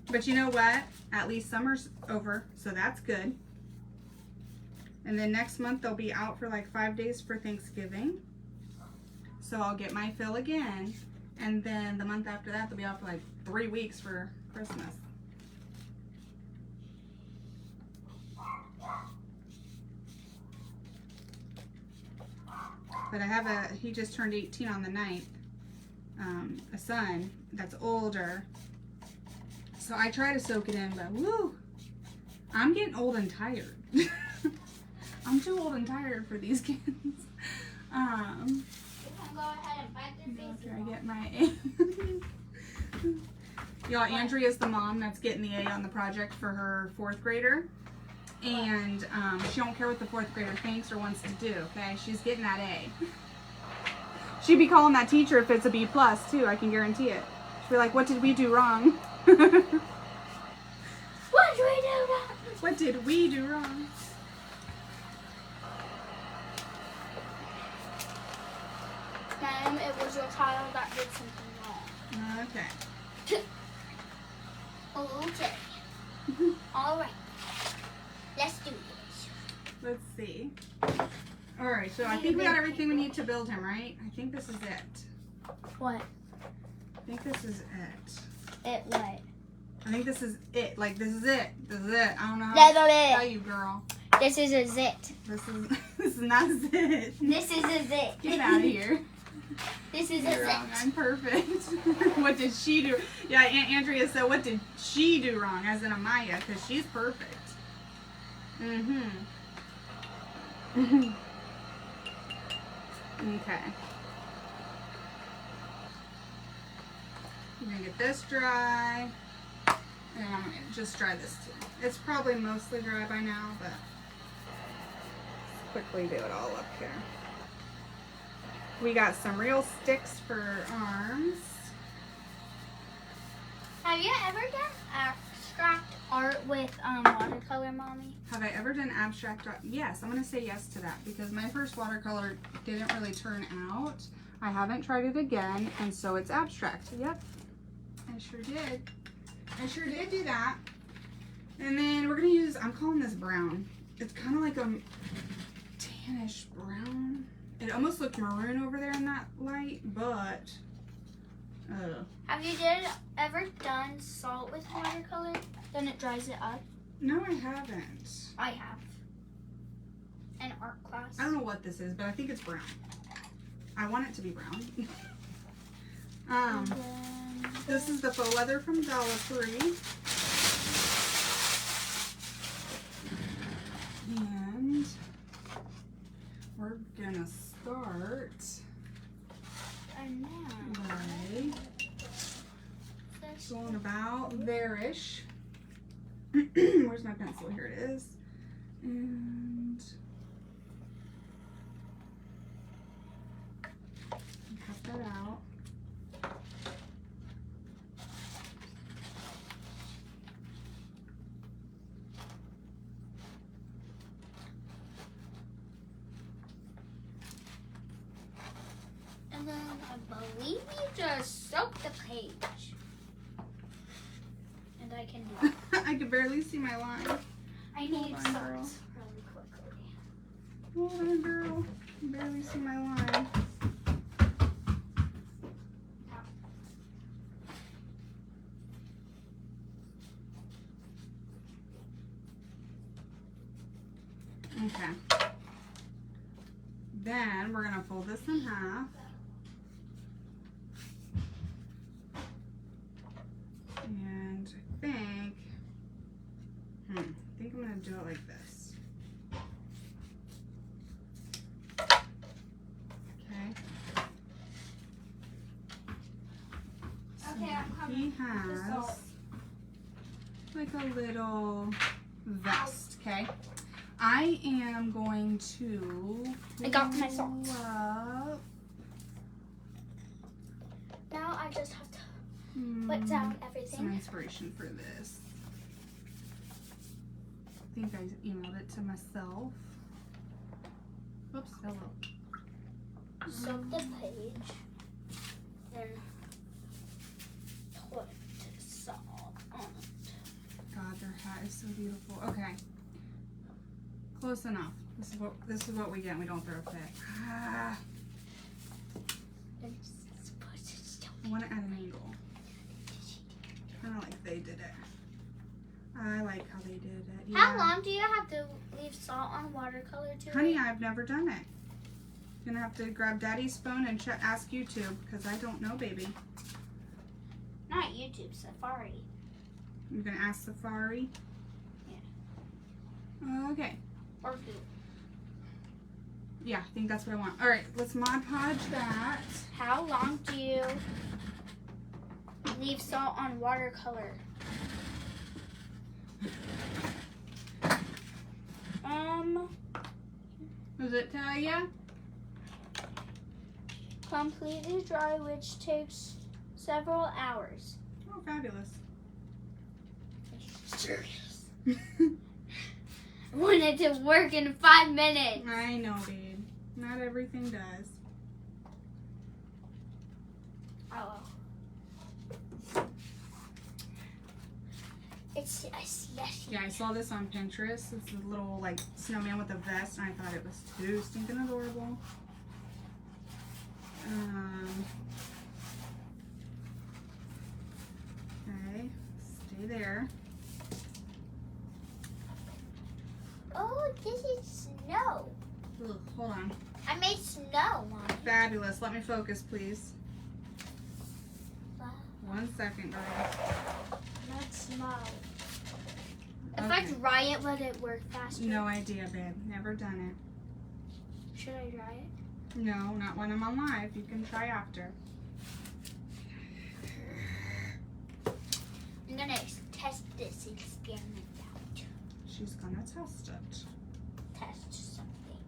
But you know what? At least summer's over, so that's good. And then next month they'll be out for like 5 days for Thanksgiving. So I'll get my fill again. And then the month after that they'll be out for like 3 weeks for Christmas. But I have he just turned 18 on the 9th, a son that's older. So I try to soak it in, but woo, I'm getting old and tired. I'm too old and tired for these kids. You can go ahead and bite their After faces I get my A. Y'all, Andrea's the mom that's getting the A on the project for her 4th grader. And she don't care what the 4th grader thinks or wants to do, okay? She's getting that A. She'd be calling that teacher if it's a B+, too, I can guarantee it. She'd be like, what did we do wrong? What did we do wrong? What did we do wrong? Ma'am, it was your child that did something wrong. Okay. Okay. All right. Let's do this. Let's see. All right, so I think we got everything we need to build him, right? I think this is it. What? I think this is it. It what? I think this is it. Like, this is it. This is it. I don't know how That's to it. tell you, girl. This is a zit. This is not a zit. This is a zit. Get out of here. This is You're a wrong. zit. I'm perfect. What did she do? Yeah, Aunt Andrea said, what did she do wrong? As in Amaya, because she's perfect. Mm-hmm. Okay. I'm going to get this dry. And I'm going to just dry this too. It's probably mostly dry by now, but let's quickly do it all up here. We got some real sticks for arms. Have you ever done abstract art with watercolor, Mommy? Have I ever done abstract art? Yes, I'm going to say yes to that because my first watercolor didn't really turn out. I haven't tried it again, and so it's abstract. Yep, I sure did. I sure did do that. And then we're going to use, I'm calling this brown. It's kind of like a tannish brown. It almost looked maroon over there in that light, but Have you ever done salt with watercolor? Then it dries it up? no, I haven't. I have. In art class. I don't know what this is, but I think it's brown. I want it to be brown. And then This is the faux leather from Dollar Tree. And we're gonna start and now by this going about there-ish. Where's my pencil? Here it is. And cut that out. and then I believe you just soak the page. And I can do it. I could barely see my line. I need on, salt girl. really quickly. Hold on, girl. I can barely see my line. Okay. Then we're gonna fold this in half. And I think I'm gonna do it like this. Okay. So Okay, I'm coming. he with the has salt. like a little vest, okay? I am going to I got my salt. pull up, Now I just have to put down some everything. inspiration for this. I think I emailed it to myself. Oops, hello. Soak the page. Then put salt on it. God, their hat is so beautiful. Okay. Close enough. This is what we get when we don't throw a fit. Ah, Then just put it I want to add an angle. Kind of like they did it. I like how they did it. Yeah. How long do you have to leave salt on watercolor to? Honey, I've never done it. Gonna have to grab Daddy's phone and ask YouTube because I don't know, baby. Not YouTube, Safari. I'm gonna ask Safari. Yeah. Okay. Or who? Yeah, I think that's what I want. All right, let's Mod Podge that. How long do you leave salt on watercolor? Does it tell ya? Completely dry, which takes several hours. Oh, fabulous. Serious. I want it to work in 5 minutes. I know, babe. Not everything does. Oh. Yes. Yeah, I saw this on Pinterest. It's a little like snowman with a vest, and I thought it was too stinking adorable. Okay, stay there. Oh, this is snow. Ugh, hold on. I made snow, Mommy. Fabulous. Let me focus, please. Wow. 1 second, girl. Not snow. If Okay. I dry it, would it work faster? No idea, babe. Never done it. Should I dry it? No, not when I'm on live. You can try after. I'm gonna test this experiment out. She's gonna test it. Test something.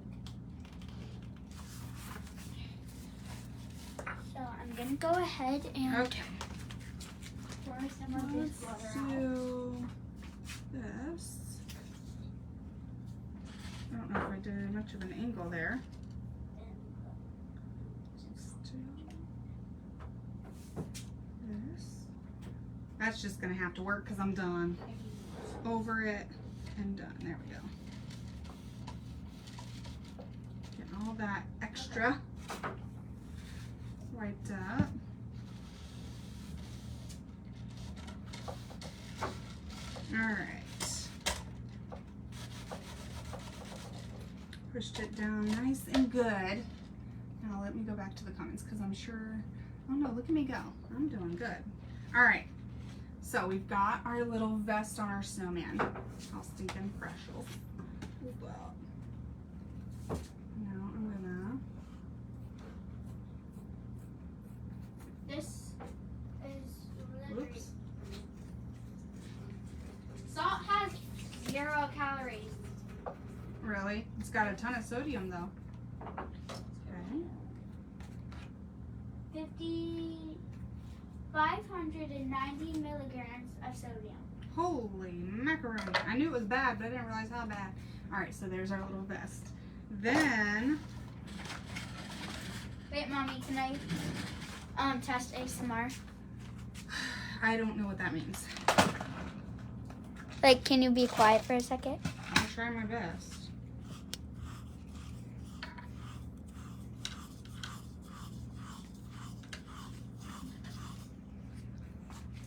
So I'm gonna go ahead and Okay. pour some of this Let's water out. do this. I don't know if I did much of an angle there. Let's do this. That's just gonna have to work because I'm done. Over it and done. There we go. Getting all that extra wiped up. Alright. Pushed it down nice and good. Now let me go back to the comments because I'm sure, oh no, look at me go. I'm doing good. Alright. So we've got our little vest on our snowman. How stinking precious. Well, now I'm gonna. This is literally. Oops. Salt has 0 calories. Really? It's got a ton of sodium though. Okay. 590 milligrams of sodium. Holy macaroni. I knew it was bad, but I didn't realize how bad. Alright, so there's our little vest. Then, Wait, Mommy, can I test ASMR? I don't know what that means. Like, can you be quiet for a second? I'll try my best.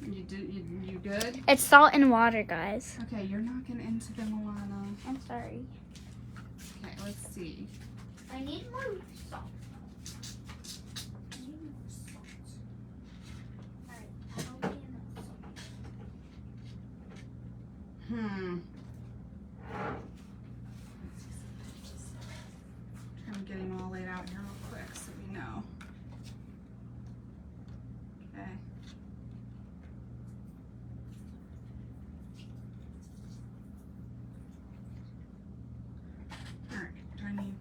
You good? It's salt and water, guys. Okay, you're knocking into the Milana. I'm sorry. Okay, let's see. I need more salt. I'm getting all laid out here real quick so we know. Okay. Alright, do I need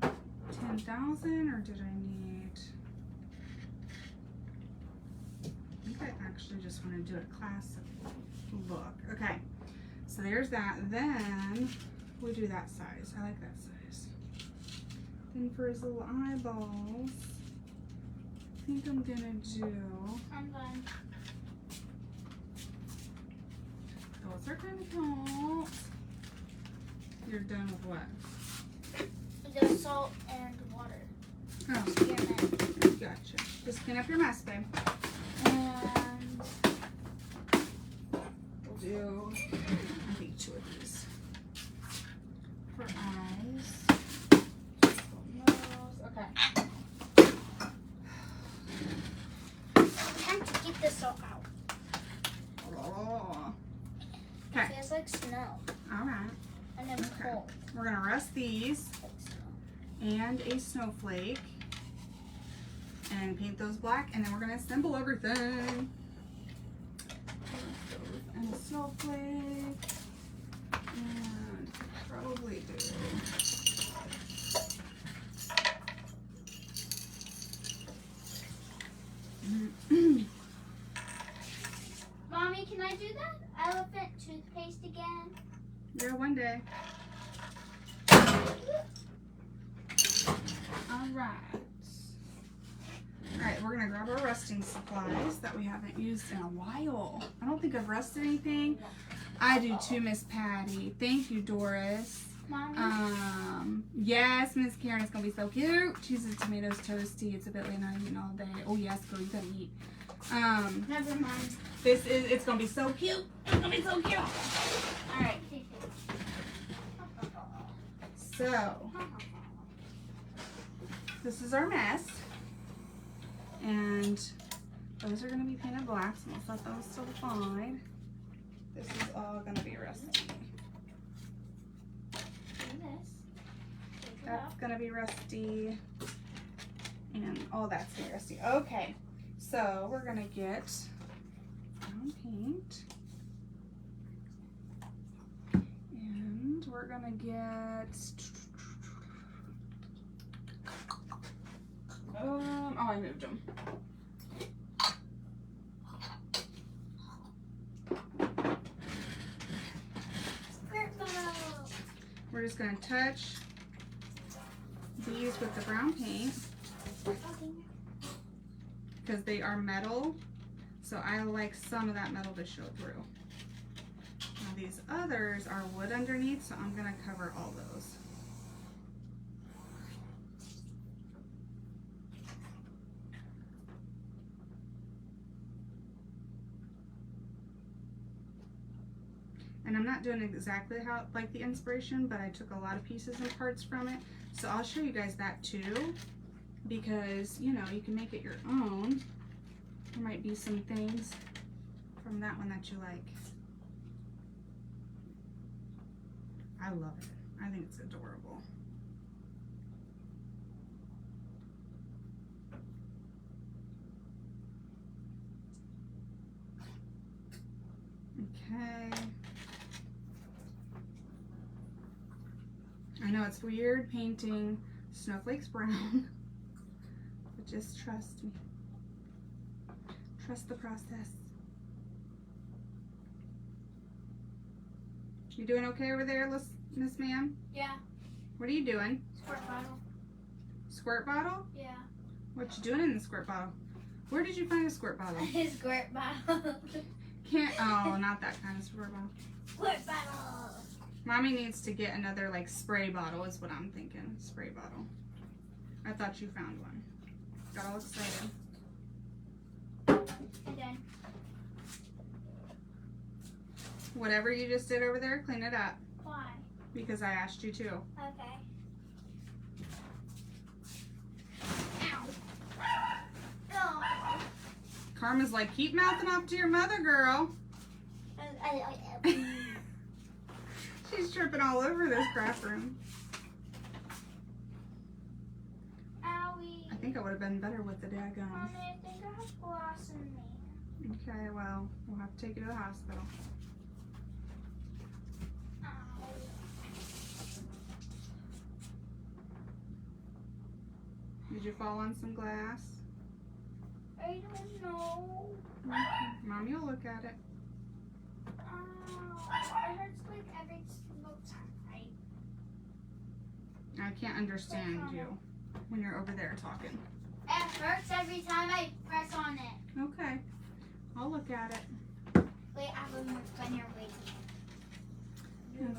10,000 or did I need... I think I actually just want to do a classic look. Okay, so there's that. Then we do that size. I like that size. Then for his little eyeballs, I think I'm gonna do... I'm done. Those are kind of cute. You're done with what? The salt and water. Oh, Experiment. gotcha. Just clean up your mess, babe. And We'll do, I think, 2 of these. For eyes. Nose. Okay. time to get the salt out. Oh. It Okay. feels like snow. Alright. And it's Okay. cold. We're gonna rest these Like snow. and a snowflake and paint those black, and then we're gonna assemble everything. And a snowflake, and probably do Mommy, can I do that elephant toothpaste again? yeah, one day. Alright, we're gonna grab our resting supplies that we haven't used in a while. I don't think I've rested anything I do too, Miss Patty. Thank you, Doris. Mommy. Yes, Miss Karen, it's gonna be so cute. Cheese and tomatoes toasty. It's a bit late night eating all day. Oh yes, girl, you gotta eat. Never mind. It's gonna be so cute. It's gonna be so cute. All right. So this is our mess, and those are gonna be painted black. So we'll set those to the side. This is all gonna be rusty. That's gonna be rusty, and all that's gonna be rusty. Okay, so we're gonna get brown paint, and we're gonna get oh, I moved them. We're just gonna touch these with the brown paint because they are metal, so I like some of that metal to show through. Now these others are wood underneath, so I'm gonna cover all those. And I'm not doing exactly how like the inspiration, but I took a lot of pieces and parts from it. So I'll show you guys that too, because you know, you can make it your own. There might be some things from that one that you like. I love it. I think it's adorable. Okay. I know it's weird painting snowflakes brown, but just trust me. Trust the process. You doing okay over there, Miss Ma'am? Yeah. What are you doing? Squirt bottle. Squirt bottle? Yeah. What you doing in the squirt bottle? Where did you find a squirt bottle? Squirt bottle. Oh, not that kind of squirt bottle. Squirt bottle. Mommy needs to get another like spray bottle is what I'm thinking. Spray bottle. I thought you found one. Got all excited. I'm done. Whatever you just did over there, clean it up. Why? Because I asked you to. Okay. Ow. Oh. Karma's like, keep mouthing off to your mother, girl. She's tripping all over this craft room. Owie. I think I would have been better with the daggum. Mommy, I think I have glass in me. Okay, well, we'll have to take you to the hospital. Did you fall on some glass? I don't know. Okay. Mommy will look at it. It hurts like every single time. I can't understand you when you're over there talking. It hurts every time I press on it. Okay. I'll look at it. Wait, I have one more when you're waiting. Okay.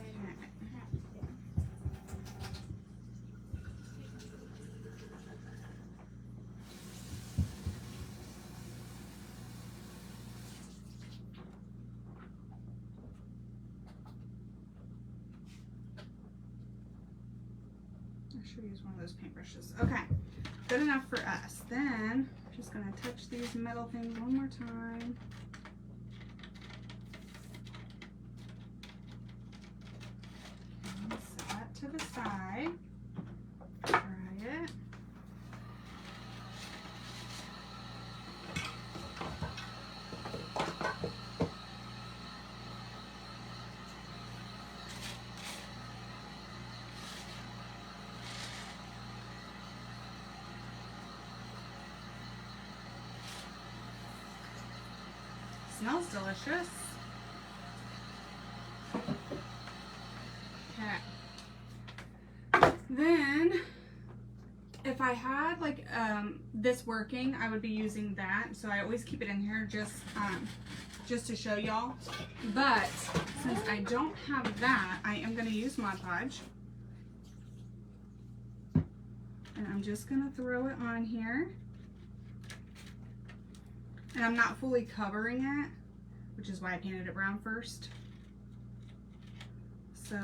I should use one of those paintbrushes. Okay, good enough for us. Then, just gonna touch these metal things one more time. And set that to the side. Try it. Smells delicious. Okay. Then, if I had like this working, I would be using that. So I always keep it in here just to show y'all. But since I don't have that, I am going to use Mod Podge. And I'm just going to throw it on here. And I'm not fully covering it, which is why I painted it brown first. So,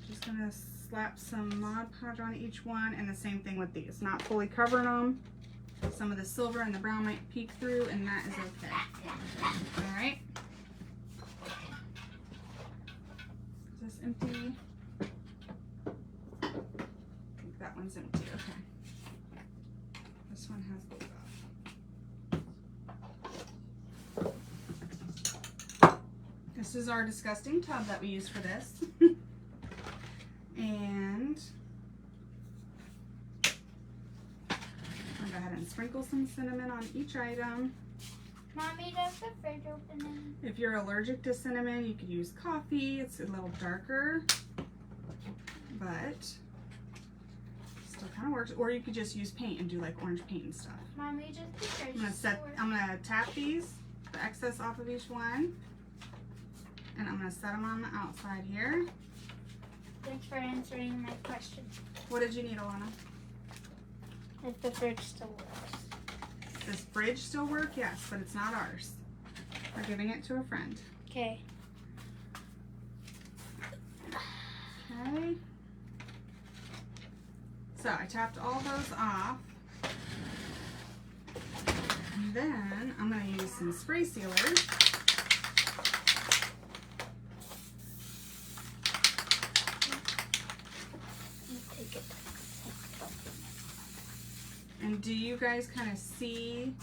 just going to slap some Mod Podge on each one, and the same thing with these. Not fully covering them. Some of the silver and the brown might peek through, and that is okay. Alright. Is this empty? I think that one's empty. Okay. This one has gold off. This is our disgusting tub that we use for this. And I'll go ahead and sprinkle some cinnamon on each item. Mommy, does the fridge open? If you're allergic to cinnamon, you could use coffee. It's a little darker, but still kind of works. Or you could just use paint and do like orange paint and stuff. Mommy, does the fridge I'm gonna tap these, the excess off of each one, and I'm gonna set them on the outside here. Thanks for answering my question. What did you need, Alana? If the fridge still works. Does fridge still work? Yes, but it's not ours. We're giving it to a friend. Okay. Okay. So I tapped all those off. And then I'm going to use some spray sealers. And do you guys kind of see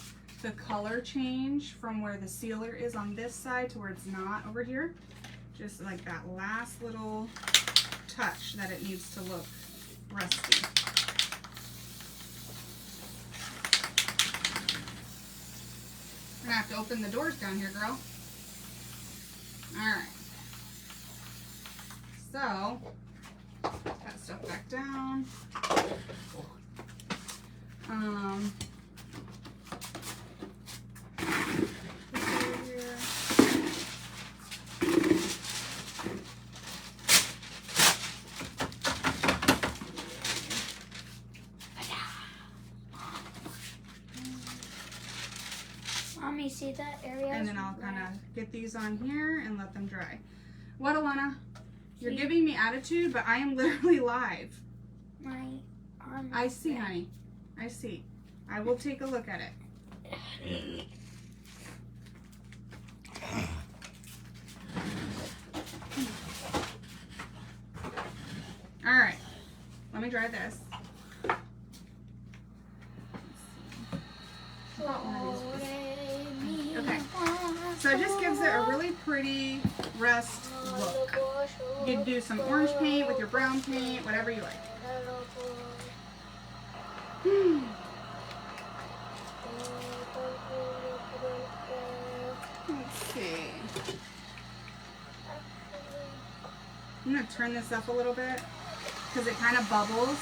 the color change from where the sealer is on this side to where it's not over here? Just like that last little touch that it needs to look rusty. We're gonna have to open the doors down here, girl. Alright. So, put that stuff back down. Mommy, see that area? And then I'll kind of get these on here and let them dry. What, Alana? You're giving me attitude, but I am literally live. My arm. I see, honey. I see. I will take a look at it. All right. Let me dry this. Okay. So it just gives it a really pretty rust look. You can do some orange paint with your brown paint, whatever you like. Let's see. I'm going to turn this up a little bit because it kind of bubbles.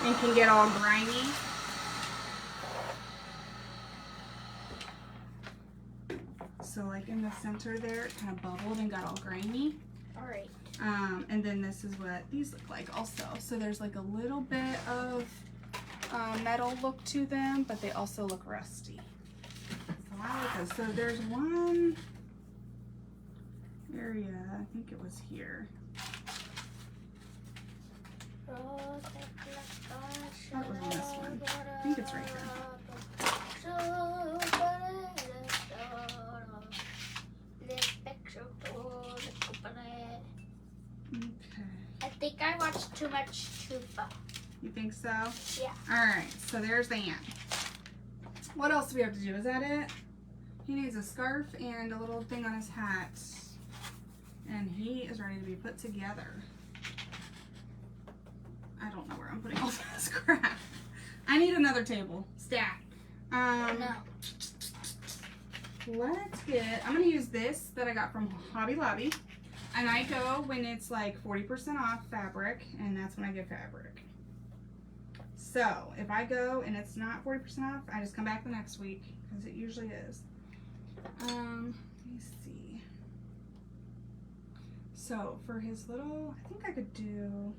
And can get all grimy. So like in the center there, it kind of bubbled and got all grimy. All right. And then this is what these look like also. So there's like a little bit of metal look to them, but they also look rusty. So I like those. So there's one area, I think it was here. That was in this one. I think it's right here. Okay. I think I watched too much Chupa. You think so? Yeah. Alright, so there's the ant. What else do we have to do? Is that it? He needs a scarf and a little thing on his hat. And he is ready to be put together. I don't know where I'm putting all this crap. I need another table. Stack. No. Let's get, I'm going to use this that I got from Hobby Lobby. And I go when it's like 40% off fabric, and that's when I get fabric. So if I go and it's not 40% off, I just come back the next week because it usually is. Let me see. So for his little, I think I could do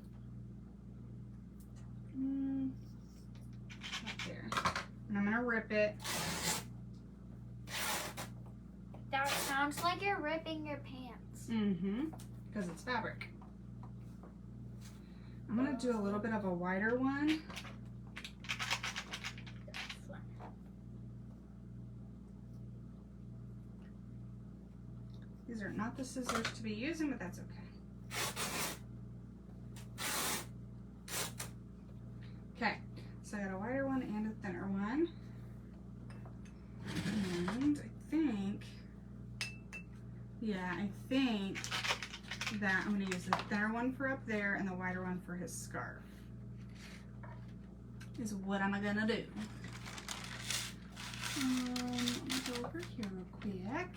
up there. And I'm gonna rip it. That sounds like you're ripping your pants. Mm-hmm. Because it's fabric. I'm gonna do a little bit of a wider one. These are not the scissors to be using, but that's okay. Okay, so I got a wider one and a thinner one. And I think, yeah, I think that I'm gonna use the thinner one for up there and the wider one for his scarf. Is what I'm gonna do. Let me go over here real quick.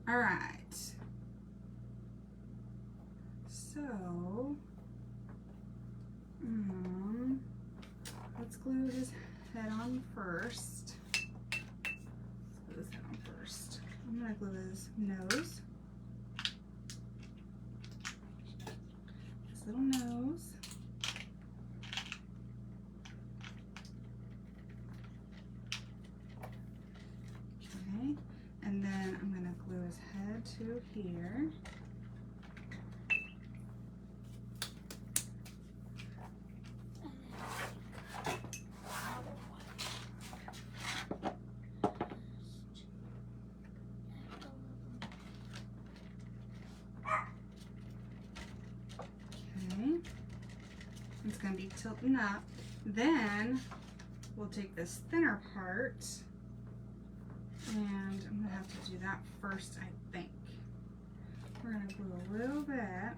All right. So, let's glue his head on first. Let's glue his head on first. I'm gonna glue his nose. His little nose. Okay, and then I'm gonna glue his head to here. It's going to be tilting up. Then we'll take this thinner part and I'm going to have to do that first, I think. We're going to glue a little bit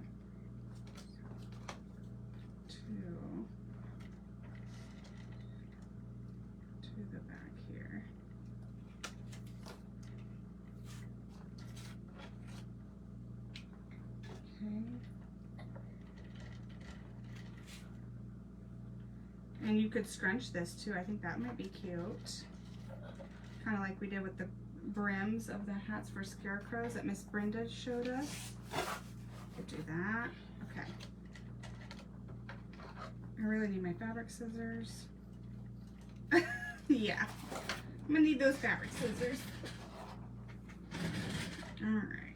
to the back here. Okay. And you could scrunch this too. I think that might be cute. Kind of like we did with the brims of the hats for scarecrows that Miss Brenda showed us. Could do that. Okay. I really need my fabric scissors. Yeah. I'm gonna need those fabric scissors. Alright.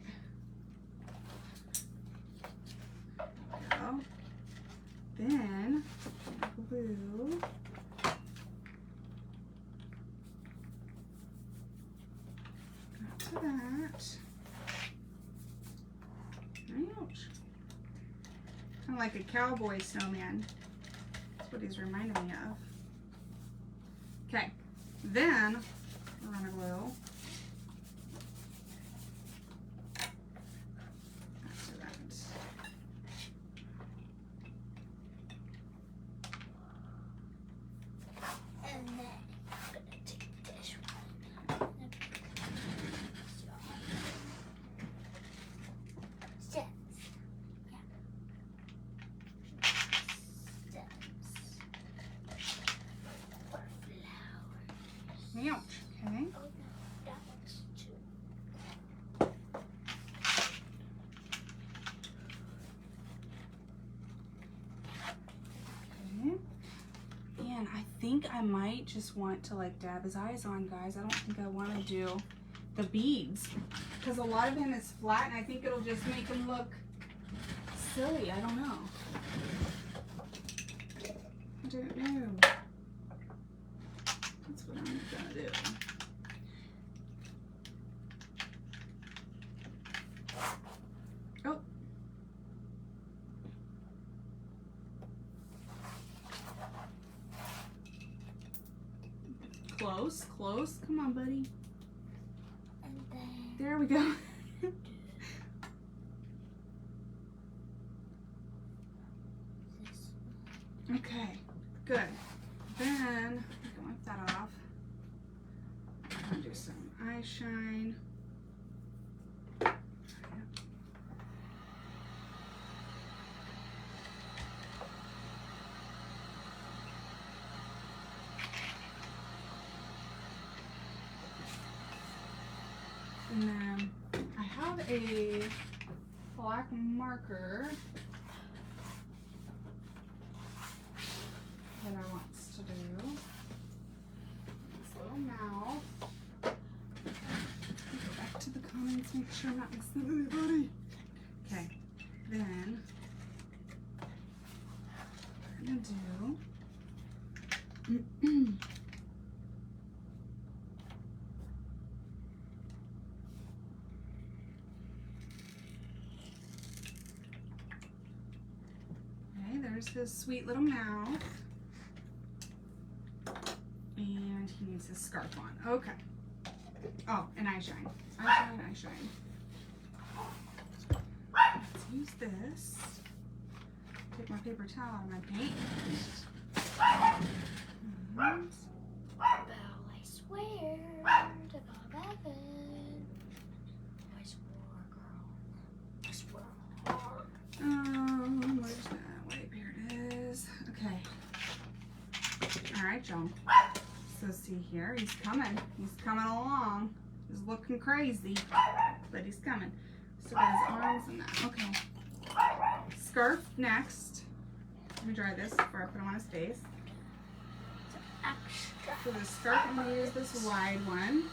Go. Then glue to that. Ouch. Kind of like a cowboy snowman. That's what he's reminding me of. Okay, then we're gonna glue after that. And then I'm gonna take this one. Stems. Yeah. Stems. Or flowers. Ouch. Okay. Oh no, that one's too. Okay. And I think I might just want to like dab his eyes on, guys. I don't think I want to do the beads because a lot of him is flat and I think it'll just make him look silly. I don't know. I don't know. That's what I'm gonna do. Oh. Close, close. Come on, buddy. And then There we go. this. Okay, good. Then I can wipe that off. I'm gonna do some eye shine. a black marker that I want to do. This little mouth. Go back to the comments, make sure I'm not missing anybody. Okay, then we're gonna do okay, there's his sweet little mouth. And he needs his scarf on. Okay. Oh, and eye shine. Eye shine. Let's use this. Take my paper towel out of my paint. And Well, I swear to Bob Evan. I swore, girl. I swear hard. where's that? Wait, here it is. Okay. Alright, y'all. So see here, he's coming. He's coming along. He's looking crazy, but he's coming. So got his arms and that. Okay. Scarf next. Let me dry this before I put him on his face. Extra. For the scarf, I'm going to use this wide one.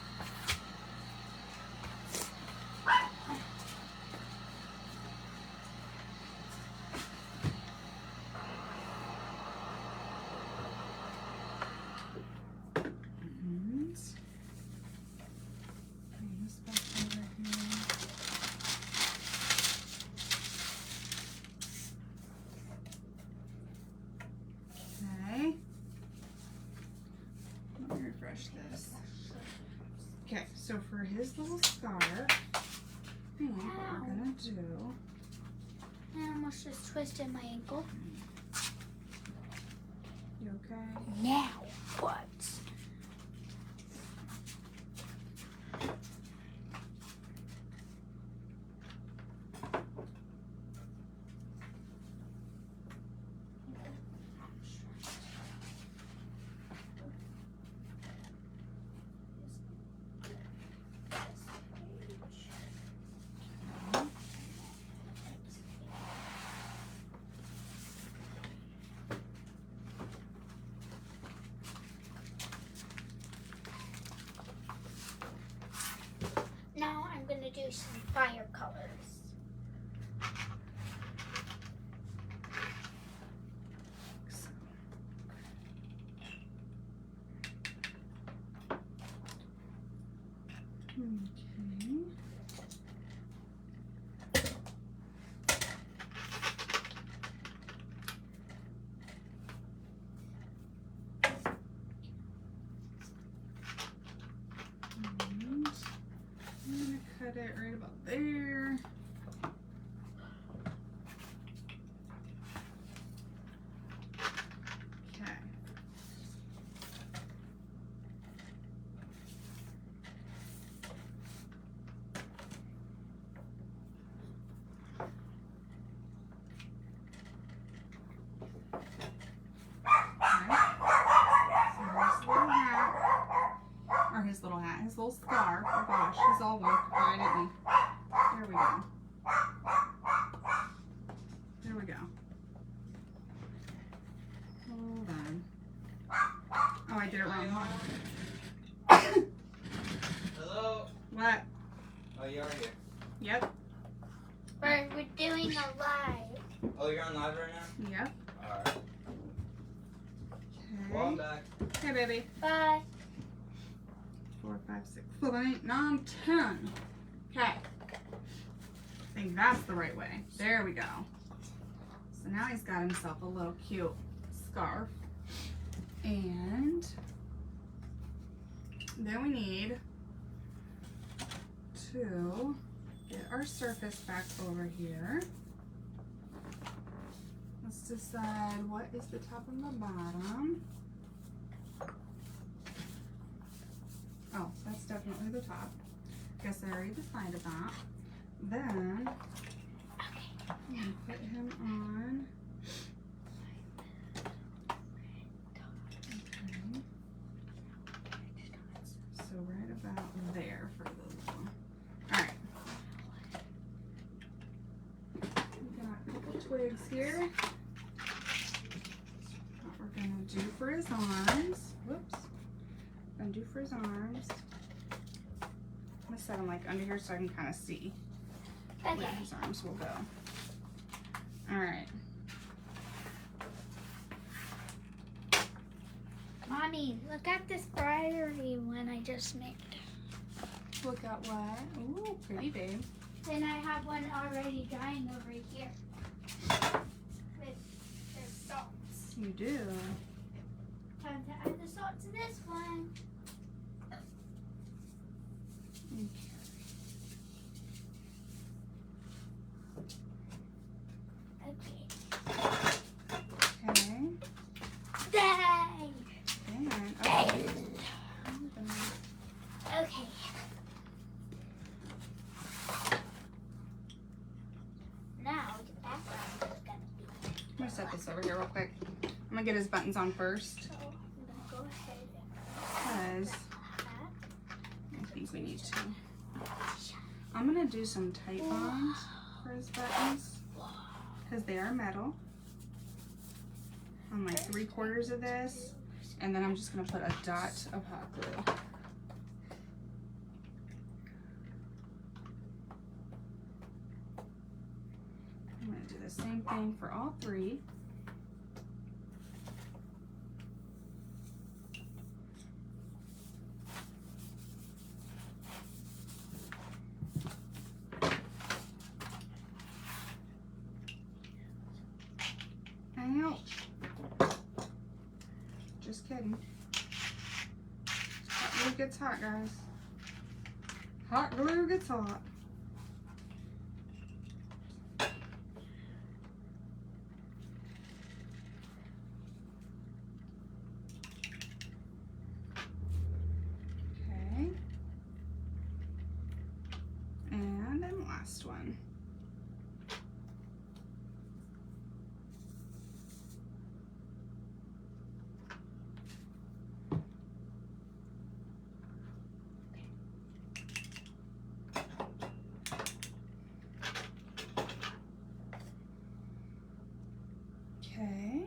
This. Okay, so for his little scarf, I think what we're gonna do. I almost just twisted my ankle. You okay? Now what? Now I'm going to do some fire colors. Okay. Cut it right about there. Okay. His little scarf. Oh gosh, he's all wonky, isn't he? There we go. There we go. Hold on. Oh, I did it wrong. Hello? What? Oh, you are here. Yep. We're doing a live. Oh, you're on live right now? Yep. Alright. Well, I'm Okay. back. Okay, baby. Bye. 4, 5, 6, 7, 8, 9, 10. Okay. I think that's the right way. There we go. So now he's got himself a little cute scarf. And then we need to get our surface back over here. Let's decide what is the top and the bottom. Oh, that's definitely the top. Guess I already decided that. Then I'm gonna put him on. Okay. So right about there for the little. Alright. legs here. What we're gonna do for his arms. Whoops. Gonna do for his arms. I'm gonna set him like under here so I can kind of see where Okay. his arms will go. All right. Mommy, look at this briary one I just made. Look at what? Ooh, pretty babe. Then I have one already drying over here. With the salts. You do. Time to add the salt to this one. Okay. Okay. Dang! And okay. Okay. Now the background is gonna be. I'm gonna set this over here real quick. I'm gonna get his buttons on first So I'm gonna go ahead because and I think we need to. I'm gonna do some tight bonds for his buttons because they are metal. On like 3/4 of this, and then I'm just gonna put a dot of hot glue. I'm gonna do the same thing for all 3. Ouch. Just kidding. Hot glue gets hot, guys. Hot glue gets hot. Okay. And then last one. Okay.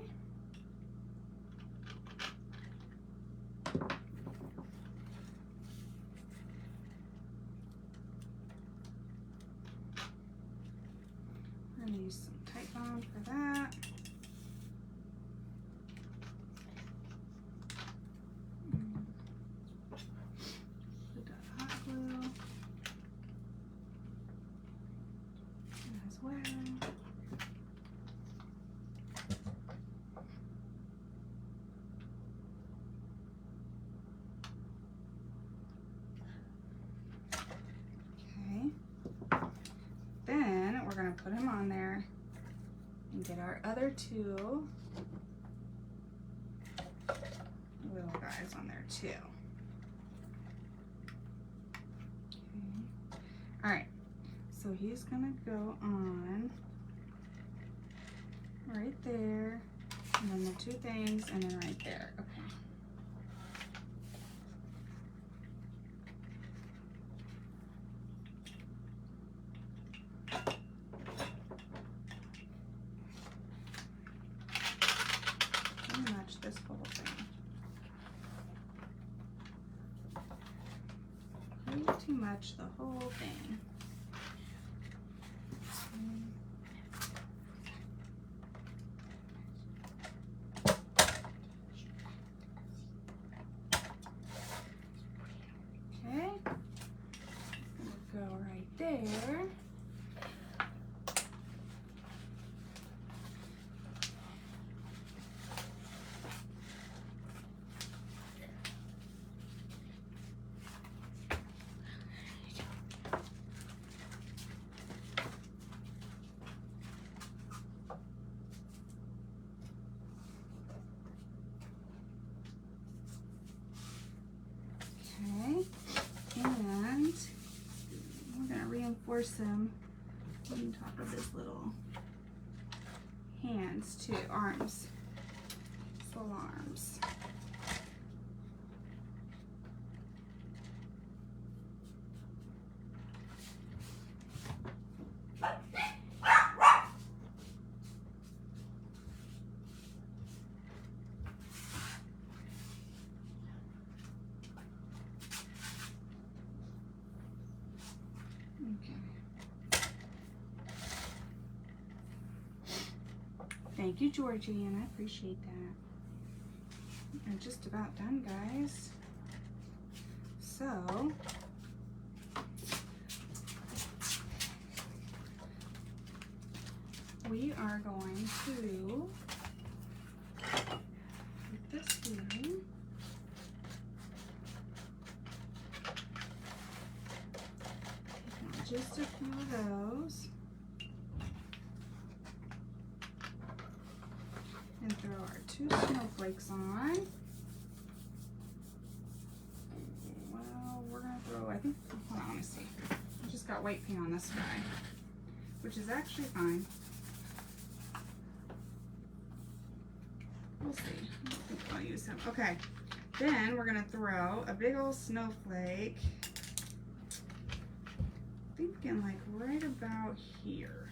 We're gonna use some tight bond for that. Put that hot glue as well. Okay. Then we're gonna put him on there and get our other 2 little guys on there too. Okay. All right. So he's gonna go on right there, and then the 2 things, and then right there. Okay. Pretty much this whole thing. Way too much the whole thing. Okay. We'll go right there. Okay, and we're gonna reinforce them on top of his little hands too, arms, his little arms. Okay. Thank you, Georgianne. I appreciate that. I'm just about done, guys. So, we are going to put this in. Just a few of those. And throw our 2 snowflakes on. Well, we're gonna throw, I think, hold on, let me see. I just got white paint on this guy, which is actually fine. We'll see. I think I'll use him. Okay, then we're gonna throw a big old snowflake. Thinking like right about here.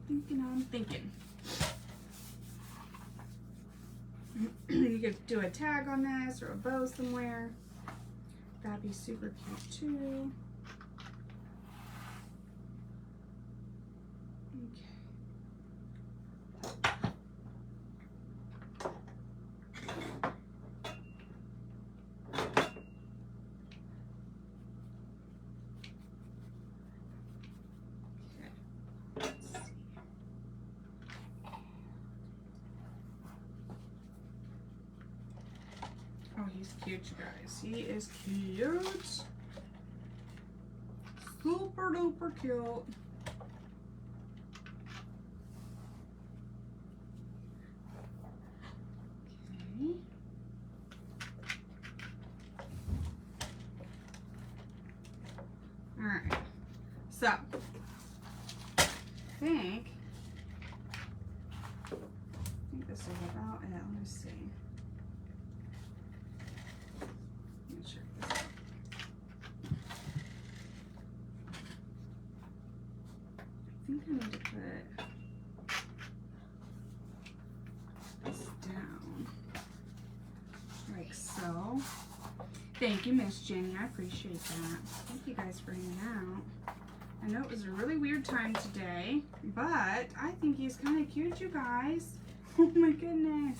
I'm thinking. You could do a tag on this or a bow somewhere. That'd be super cute too. Oh, he's cute, you guys. He is cute. Super duper cute. Okay. Alright. So, I think this is about it. Let me see. I think I need to put this down like so. Thank you, Miss Jenny. I appreciate that. Thank you guys for hanging out. I know it was a really weird time today, but I think he's kind of cute, you guys. Oh my goodness.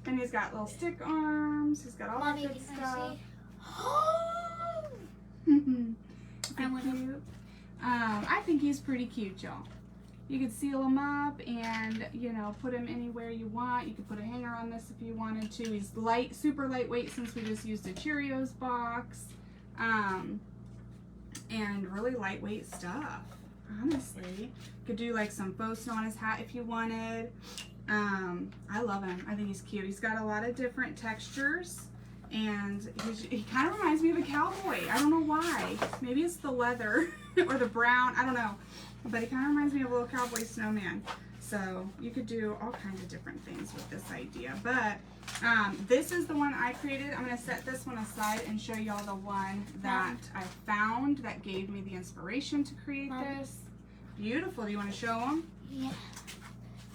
And he's got little stick arms. He's got all that good stuff. Cute. I think he's pretty cute, y'all. You could seal him up and, you know, put him anywhere you want. You could put a hanger on this if you wanted to. He's light, super lightweight since we just used a Cheerios box. And really lightweight stuff, honestly. You could do like some faux snow on his hat if you wanted. I love him. I think he's cute. He's got a lot of different textures. And he kind of reminds me of a cowboy. I don't know why. Maybe it's the leather or the brown. I don't know. But he kind of reminds me of a little cowboy snowman. So you could do all kinds of different things with this idea. But this is the one I created. I'm going to set this one aside and show y'all the one that I found that gave me the inspiration to create this. Beautiful. Do you want to show them? Yeah.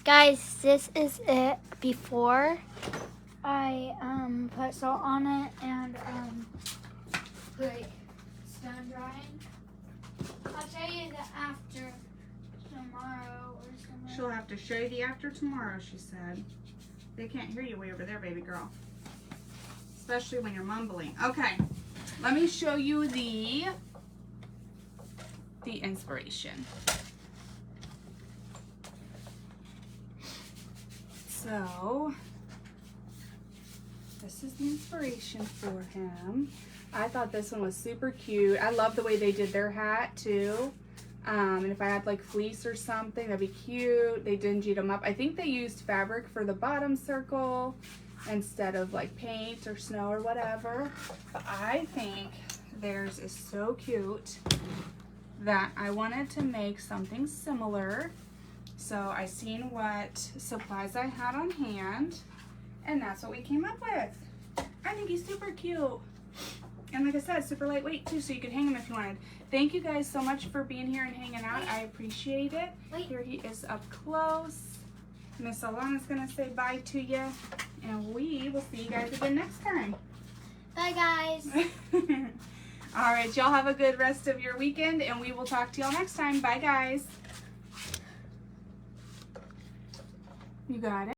Guys, this is it before I put salt on it and put stone drying. I'll show you the after tomorrow or something. She'll have to show you the after tomorrow, she said. They can't hear you way over there, baby girl. Especially when you're mumbling. Okay, let me show you the inspiration. So, this is the inspiration for him. I thought this one was super cute. I love the way they did their hat too. And if I had like fleece or something, that'd be cute. They dingied them up. I think they used fabric for the bottom circle instead of like paint or snow or whatever. But I think theirs is so cute that I wanted to make something similar. So I seen what supplies I had on hand, and that's what we came up with. I think he's super cute. And like I said, super lightweight too, so you could hang him if you wanted. Thank you guys so much for being here and hanging out. I appreciate it. Here he is up close. Miss Alana's gonna say bye to you, and we will see you guys again next time. Bye, guys. All right, y'all have a good rest of your weekend, and we will talk to y'all next time. Bye, guys. You got it.